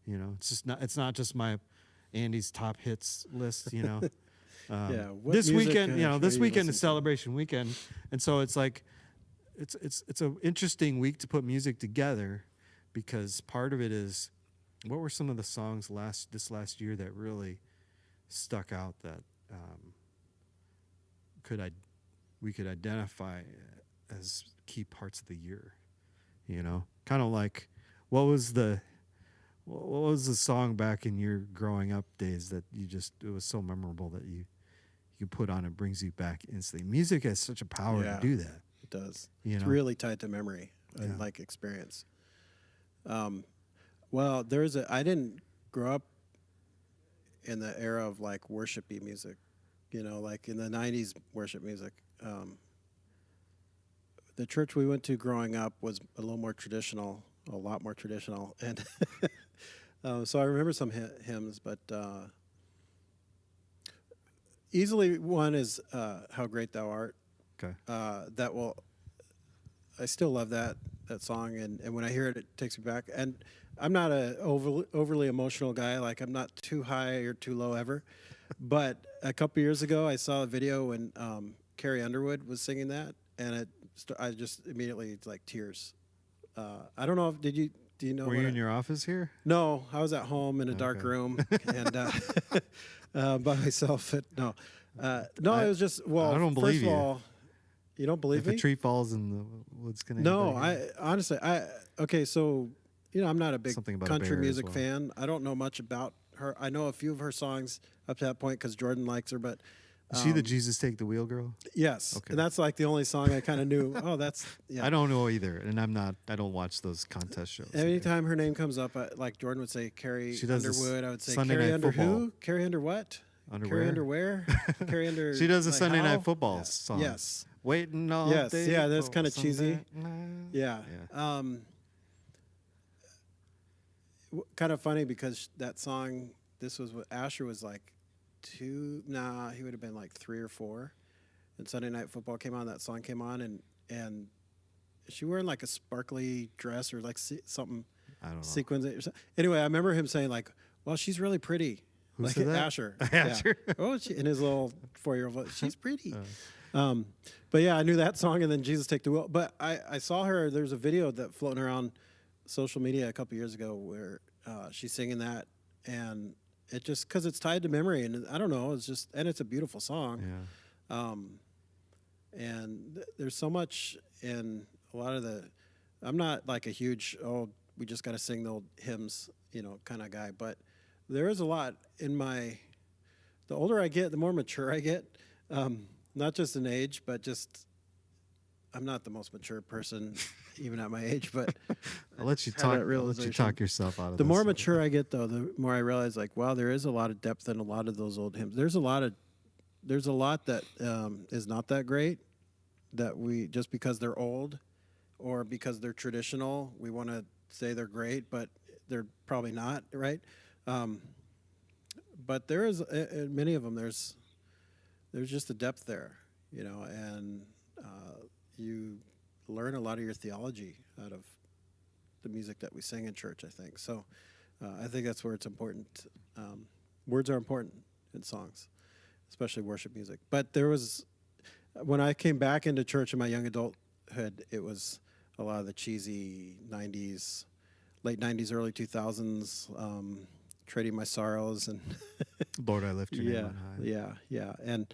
[SPEAKER 1] You know, it's not just my Andy's top hits list, you know.
[SPEAKER 2] Yeah. What
[SPEAKER 1] This
[SPEAKER 2] music,
[SPEAKER 1] weekend, you know,
[SPEAKER 2] should
[SPEAKER 1] this
[SPEAKER 2] you
[SPEAKER 1] weekend
[SPEAKER 2] listen
[SPEAKER 1] is
[SPEAKER 2] to?
[SPEAKER 1] celebration weekend, and so it's like it's an interesting week to put music together, because part of it is what were some of the songs this last year that really stuck out that we could identify as key parts of the year, you know, kind of like what was the song back in your growing up days that it was so memorable that you put on, it brings you back instantly. Music has such a power
[SPEAKER 2] Yeah.
[SPEAKER 1] to do that.
[SPEAKER 2] It does.
[SPEAKER 1] You
[SPEAKER 2] It's
[SPEAKER 1] know?
[SPEAKER 2] really tied to memory and
[SPEAKER 1] Yeah.
[SPEAKER 2] like experience. Well, I didn't grow up in the era of like worshipy music, you know, like in the 90s worship music. The church we went to growing up was a lot more traditional, and so I remember some hymns, but easily one is "How Great Thou Art."
[SPEAKER 1] Okay.
[SPEAKER 2] I still love that song, and when I hear it, it takes me back. And I'm not a overly emotional guy. Like, I'm not too high or too low ever. But a couple years ago, I saw a video when Carrie Underwood was singing that, and I just immediately, it's like tears. I don't know if do you know?
[SPEAKER 1] Were you in your office here?
[SPEAKER 2] No, I was at home in a dark
[SPEAKER 1] Okay.
[SPEAKER 2] room and by myself. It was just
[SPEAKER 1] I don't
[SPEAKER 2] First
[SPEAKER 1] believe
[SPEAKER 2] of
[SPEAKER 1] you.
[SPEAKER 2] all, you don't believe
[SPEAKER 1] If
[SPEAKER 2] me?
[SPEAKER 1] a tree falls in the woods, can
[SPEAKER 2] No,
[SPEAKER 1] anybody hear?
[SPEAKER 2] honestly, okay, so, you know, I'm not a big
[SPEAKER 1] Something about a
[SPEAKER 2] country
[SPEAKER 1] bear as
[SPEAKER 2] music
[SPEAKER 1] well.
[SPEAKER 2] fan. I don't know much about her. I know a few of her songs up to that point because Jordan likes her, but
[SPEAKER 1] Is she the Jesus Take the Wheel girl?
[SPEAKER 2] Yes.
[SPEAKER 1] Okay.
[SPEAKER 2] And that's like the only song I kind of knew. Oh, that's, yeah.
[SPEAKER 1] I don't know either, and I don't watch those contest shows.
[SPEAKER 2] Anytime her name comes up, like Jordan would say Carrie Underwood, I would say
[SPEAKER 1] Sunday
[SPEAKER 2] Carrie
[SPEAKER 1] Night
[SPEAKER 2] under
[SPEAKER 1] Football.
[SPEAKER 2] who? Carrie under what?
[SPEAKER 1] Underwear?
[SPEAKER 2] Carrie under where? Carrie under.
[SPEAKER 1] She does a
[SPEAKER 2] like
[SPEAKER 1] Sunday
[SPEAKER 2] how?
[SPEAKER 1] Night Football song.
[SPEAKER 2] Yes.
[SPEAKER 1] Waiting all
[SPEAKER 2] Yes.
[SPEAKER 1] day.
[SPEAKER 2] Yeah, that's
[SPEAKER 1] for
[SPEAKER 2] kind of
[SPEAKER 1] Sunday
[SPEAKER 2] cheesy.
[SPEAKER 1] night.
[SPEAKER 2] Yeah. Kind of funny because that song, this was what Asher was like he would have been like 3 or 4. And Sunday Night Football came on, that song came on, and she wearing like a sparkly dress or like something,
[SPEAKER 1] I don't know.
[SPEAKER 2] sequins or something. Anyway, I remember him saying like, well, she's really pretty.
[SPEAKER 1] Who
[SPEAKER 2] like
[SPEAKER 1] said that?
[SPEAKER 2] Asher.
[SPEAKER 1] Asher.
[SPEAKER 2] Yeah. Oh, in his little 4-year-old voice, she's pretty. But yeah, I knew that song, and then Jesus Take the Wheel. But I saw her, there's a video that floating around social media a couple years ago where she's singing that, and it just, because it's tied to memory, and I don't know, it's just, and it's a beautiful song.
[SPEAKER 1] Yeah.
[SPEAKER 2] And there's so much in a lot of I'm not like a huge, we just got to sing the old hymns, kind of guy, but there is a lot in the older I get, the more mature I get, not just in age, but just, I'm not the most mature person, even at my age, but
[SPEAKER 1] I'll let you talk. I'll let you talk yourself out of
[SPEAKER 2] the
[SPEAKER 1] this.
[SPEAKER 2] more mature I get, though, the more I realize, like, wow, there is a lot of depth in a lot of those old hymns. There's a lot that is not that great, that we, just because they're old or because they're traditional, we want to say they're great, but they're probably not, right? But there is, in many of them, there's just a depth there, and you learn a lot of your theology out of the music that we sing in church, I think. So I think that's where it's important. Words are important in songs, especially worship music. But when I came back into church in my young adulthood, it was a lot of the cheesy 90s, late 90s, early 2000s, Trading My Sorrows. And
[SPEAKER 1] Lord, I lift your name on high.
[SPEAKER 2] Yeah. And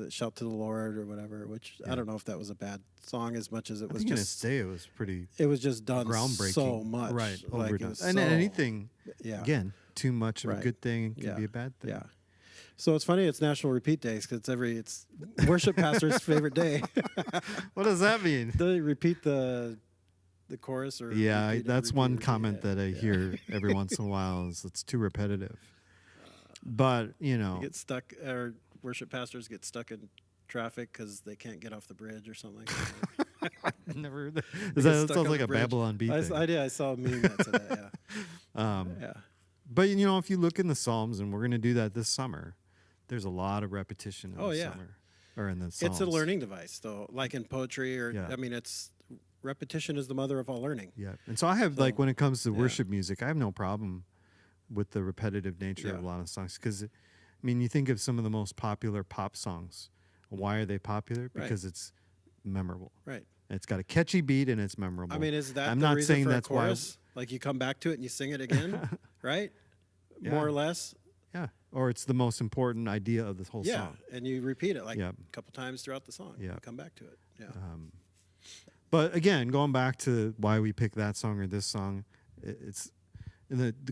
[SPEAKER 2] Shout to the Lord or whatever, which I don't know if that was a bad song as much as it was just.
[SPEAKER 1] It was pretty.
[SPEAKER 2] It was just done
[SPEAKER 1] groundbreaking,
[SPEAKER 2] so much,
[SPEAKER 1] right?
[SPEAKER 2] Like
[SPEAKER 1] Overdone. And anything, again, too much of a good thing can be a bad thing.
[SPEAKER 2] Yeah. So it's funny. It's National Repeat Days because it's worship pastor's favorite day.
[SPEAKER 1] What does that mean?
[SPEAKER 2] They repeat the chorus or
[SPEAKER 1] that's one comment that I hear every once in a while is it's too repetitive. But you
[SPEAKER 2] get stuck, or worship pastors get stuck in traffic because they can't get off the bridge or something.
[SPEAKER 1] I've never heard that. That sounds like a
[SPEAKER 2] bridge.
[SPEAKER 1] Babylon Bee thing.
[SPEAKER 2] I saw a meme that said that. Yeah.
[SPEAKER 1] But if you look in the Psalms, and we're going to do that this summer, there's a lot of repetition in the summer or in the Psalms.
[SPEAKER 2] It's a learning device, though, like in poetry I mean, it's repetition is the mother of all learning.
[SPEAKER 1] Yeah, and so I have like when it comes to worship music, I have no problem with the repetitive nature of a lot of songs because, I mean, you think of some of the most popular pop songs. Why are they popular? Because it's memorable.
[SPEAKER 2] Right.
[SPEAKER 1] It's got a catchy beat and it's memorable.
[SPEAKER 2] I mean, is that
[SPEAKER 1] I'm
[SPEAKER 2] the
[SPEAKER 1] not
[SPEAKER 2] reason
[SPEAKER 1] saying
[SPEAKER 2] for
[SPEAKER 1] that's
[SPEAKER 2] a chorus? Like you come back to it and you sing it again, right?
[SPEAKER 1] Yeah.
[SPEAKER 2] More or less.
[SPEAKER 1] Yeah. Or it's the most important idea of this whole song.
[SPEAKER 2] And you repeat it like a couple times throughout the song.
[SPEAKER 1] Yeah.
[SPEAKER 2] You come back to it. Yeah.
[SPEAKER 1] But again, going back to why we pick that song or this song, it's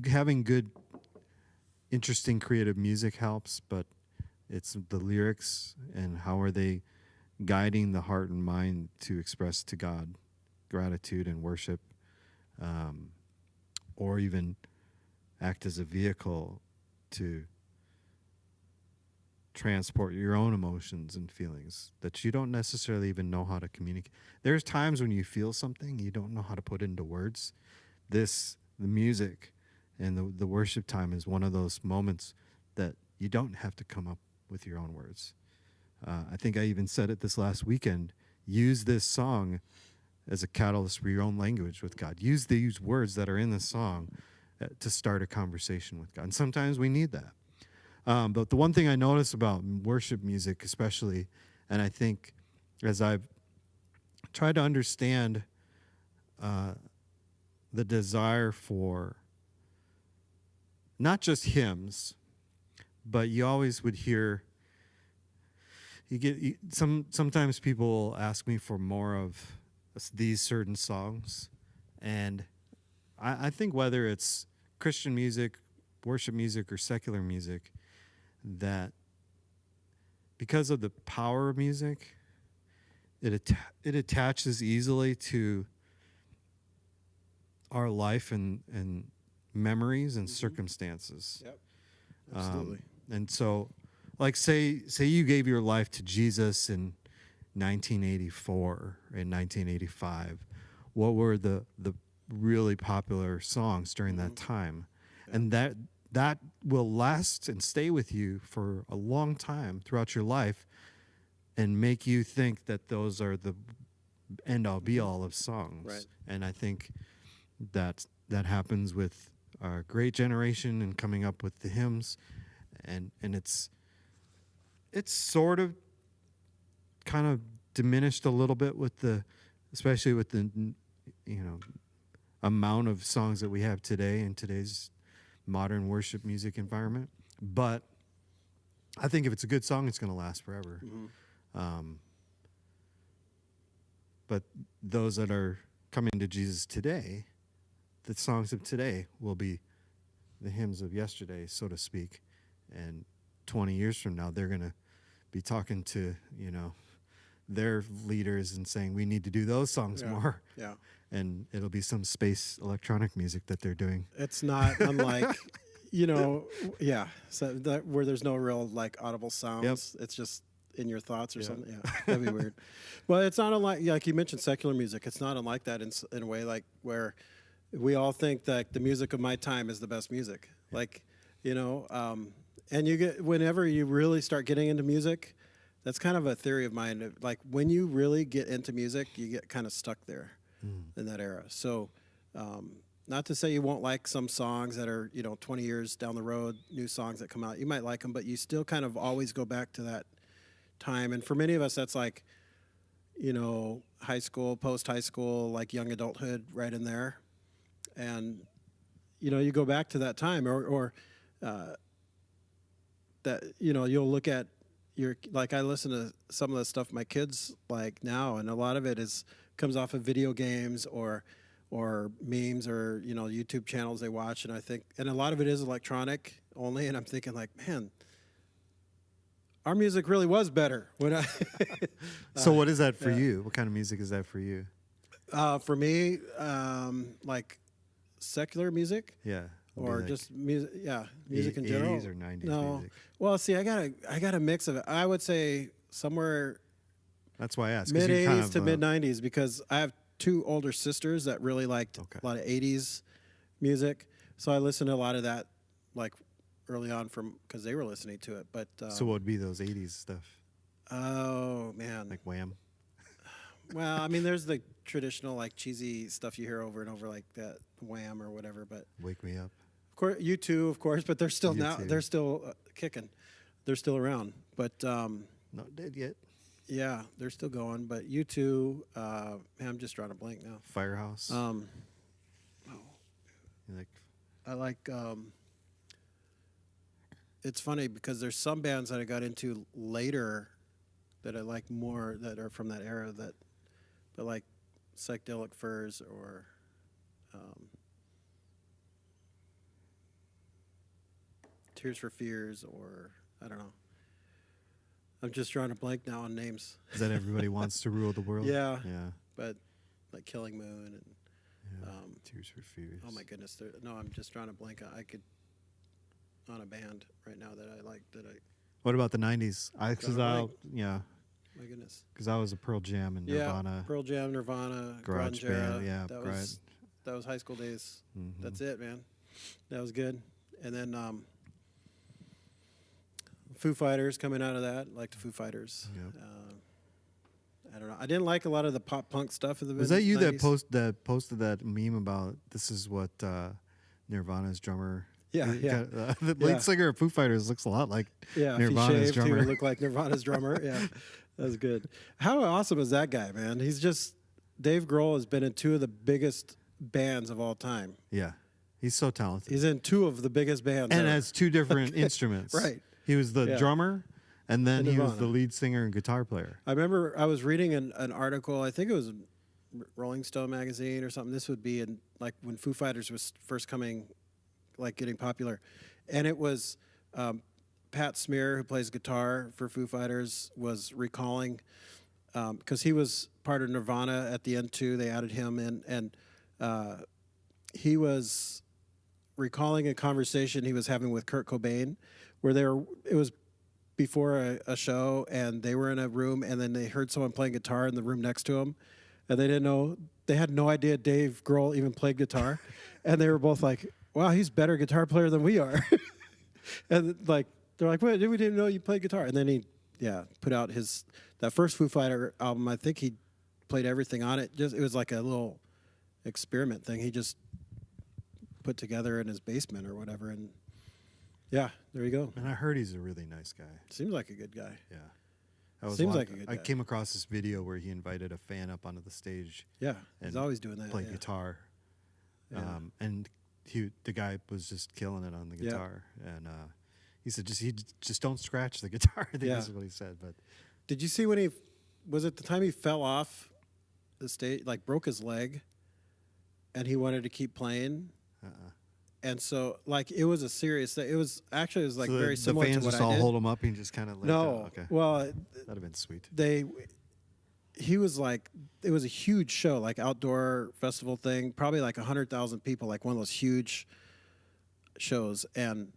[SPEAKER 1] having good, interesting, creative music helps, but it's the lyrics and how are they guiding the heart and mind to express to God gratitude and worship, or even act as a vehicle to transport your own emotions and feelings that you don't necessarily even know how to communicate. There's times when you feel something you don't know how to put into words. The music and the worship time is one of those moments that you don't have to come up with your own words. I think I even said it this last weekend. Use this song as a catalyst for your own language with God. Use these words that are in the song to start a conversation with God. And sometimes we need that. But the one thing I notice about worship music especially, and I think as I've tried to understand the desire for not just hymns, but you always would hear, sometimes people will ask me for more of these certain songs. And I think whether it's Christian music, worship music, or secular music, that because of the power of music, it attaches easily to our life and memories and circumstances.
[SPEAKER 2] Yep. Absolutely.
[SPEAKER 1] And so, like, say you gave your life to Jesus in 1984 or in 1985. What were the really popular songs during that time? Yeah. And that will last and stay with you for a long time throughout your life and make you think that those are the end-all be-all of songs.
[SPEAKER 2] Right.
[SPEAKER 1] And I think that happens with our great generation and coming up with the hymns, and it's sort of kind of diminished a little bit with especially with the amount of songs that we have today in today's modern worship music environment. But I think if it's a good song, it's going to last forever. But those that are coming to Jesus today, the songs of today will be the hymns of yesterday, so to speak. And 20 years from now, they're going to be talking to, their leaders and saying, we need to do those songs more.
[SPEAKER 2] Yeah.
[SPEAKER 1] And it'll be some space electronic music that they're doing.
[SPEAKER 2] It's not unlike, so where there's no real like audible sounds. Yep. It's just in your thoughts or something. Yeah, that'd be weird. Well, it's not unlike, like you mentioned, secular music. It's not unlike that in a way, like where we all think that the music of my time is the best music. Like, and you get, whenever you really start getting into music, that's kind of a theory of mine. Like when you really get into music, you get kind of stuck there in that era. So, not to say you won't like some songs that are, 20 years down the road, new songs that come out. You might like them, but you still kind of always go back to that time. And for many of us, that's like, high school, post-high school, like young adulthood right in there. And, you go back to that time or that, you'll look at like I listen to some of the stuff my kids like now, and a lot of it comes off of video games or memes or, YouTube channels they watch. And a lot of it is electronic only. And I'm thinking like, man, our music really was better when I.
[SPEAKER 1] So what is that for you? What kind of music is that for you?
[SPEAKER 2] For me, like secular music.
[SPEAKER 1] Yeah.
[SPEAKER 2] Or
[SPEAKER 1] like
[SPEAKER 2] just music, music in general.
[SPEAKER 1] 80s or 90s music.
[SPEAKER 2] Well, see, I got a mix of it. I would say somewhere.
[SPEAKER 1] That's why I asked.
[SPEAKER 2] Mid 80s to mid 90s, because I have two older sisters that really liked a lot of 80s music, so I listened to a lot of that, like early on because they were listening to it. But
[SPEAKER 1] so what would be those 80s stuff?
[SPEAKER 2] Oh man,
[SPEAKER 1] like Wham.
[SPEAKER 2] Well, I mean, there's the traditional like cheesy stuff you hear over and over, like that Wham or whatever. But
[SPEAKER 1] Wake Me Up.
[SPEAKER 2] Of course, U2, of course, but they're still they're still kicking, they're still around. But
[SPEAKER 1] not dead yet.
[SPEAKER 2] Yeah, they're still going. But U2, I'm just drawing a blank now.
[SPEAKER 1] Firehouse.
[SPEAKER 2] I like. It's funny because there's some bands that I got into later that I like more that are from that era but like Psychedelic Furs or. Tears for Fears, or I don't know. I'm just drawing a blank now on names.
[SPEAKER 1] Is that Everybody Wants to Rule the World?
[SPEAKER 2] Yeah.
[SPEAKER 1] Yeah.
[SPEAKER 2] But like Killing Moon and
[SPEAKER 1] Tears for Fears.
[SPEAKER 2] Oh my goodness! I'm just drawing a blank. I could on a band right now that I like.
[SPEAKER 1] What about the '90s?
[SPEAKER 2] My goodness.
[SPEAKER 1] Because I was a Pearl Jam and Nirvana.
[SPEAKER 2] Pearl Jam, Nirvana,
[SPEAKER 1] Garage Band. Yeah.
[SPEAKER 2] That was high school days.
[SPEAKER 1] Mm-hmm.
[SPEAKER 2] That's it, man. That was good. And then Foo Fighters coming out of that, like the Foo Fighters.
[SPEAKER 1] Yep.
[SPEAKER 2] I don't know. I didn't like a lot of the pop punk stuff in the
[SPEAKER 1] Was that you
[SPEAKER 2] 90s.
[SPEAKER 1] that posted that meme about this is what Nirvana's drummer?
[SPEAKER 2] Yeah.
[SPEAKER 1] The lead singer of Foo Fighters looks a lot like Nirvana's
[SPEAKER 2] if he shaved,
[SPEAKER 1] drummer.
[SPEAKER 2] he would look like Nirvana's drummer. Yeah, that was good. How awesome is that guy, man? Dave Grohl has been in two of the biggest bands of all time.
[SPEAKER 1] Yeah, he's so talented.
[SPEAKER 2] He's in two of the biggest bands.
[SPEAKER 1] And
[SPEAKER 2] ever.
[SPEAKER 1] has two different instruments.
[SPEAKER 2] Right.
[SPEAKER 1] He was the drummer, and then he was
[SPEAKER 2] Nirvana.
[SPEAKER 1] the lead singer and guitar player.
[SPEAKER 2] I remember I was reading an article, I think it was Rolling Stone magazine or something. This would be in like when Foo Fighters was first coming, like getting popular. And it was Pat Smear, who plays guitar for Foo Fighters, was recalling because he was part of Nirvana at the end too. They added him in, and he was recalling a conversation he was having with Kurt Cobain, where it was before a show, and they were in a room, and then they heard someone playing guitar in the room next to him, and they had no idea Dave Grohl even played guitar, and they were both like, "Wow, he's a better guitar player than we are," and like they're like, "Wait, we didn't know you played guitar," and then he put out that first Foo Fighter album. I think he played everything on it. It was like a little experiment thing he just put together in his basement or whatever, and there you go.
[SPEAKER 1] And I heard he's a really nice guy.
[SPEAKER 2] Seems like a good guy.
[SPEAKER 1] Yeah.
[SPEAKER 2] Seems like a good guy.
[SPEAKER 1] I came across this video where he invited a fan up onto the stage.
[SPEAKER 2] Yeah, he's always doing that.
[SPEAKER 1] Play guitar.
[SPEAKER 2] Yeah.
[SPEAKER 1] And the guy was just killing it on the guitar. And he said, just don't scratch the guitar. I think that's what he said. But
[SPEAKER 2] did you see when was it the time he fell off the stage, like broke his leg, and he wanted to keep playing? And so, like, it was a serious thing. It was like so very similar to what I did.
[SPEAKER 1] The fans just all hold him up and just kind of let
[SPEAKER 2] No,
[SPEAKER 1] okay.
[SPEAKER 2] Well,
[SPEAKER 1] that'd have been sweet.
[SPEAKER 2] He was like, it was a huge show, like outdoor festival thing, probably like 100,000 people, like one of those huge shows. And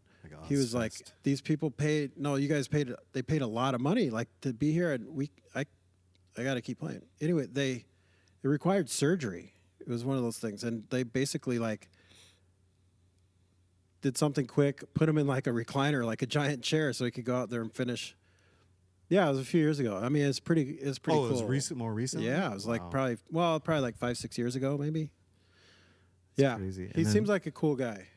[SPEAKER 2] he was like, these people paid. No, you guys paid. They paid a lot of money, like to be here, and I got to keep playing. Anyway, it required surgery. It was one of those things, and they basically like did something quick, put him in like a recliner, like a giant chair, so he could go out there and finish. Yeah, it was a few years ago. I mean, it's pretty cool.
[SPEAKER 1] It was more recent?
[SPEAKER 2] Yeah, it was like probably like 5-6 years ago, maybe.
[SPEAKER 1] That's crazy.
[SPEAKER 2] He seems like a cool guy.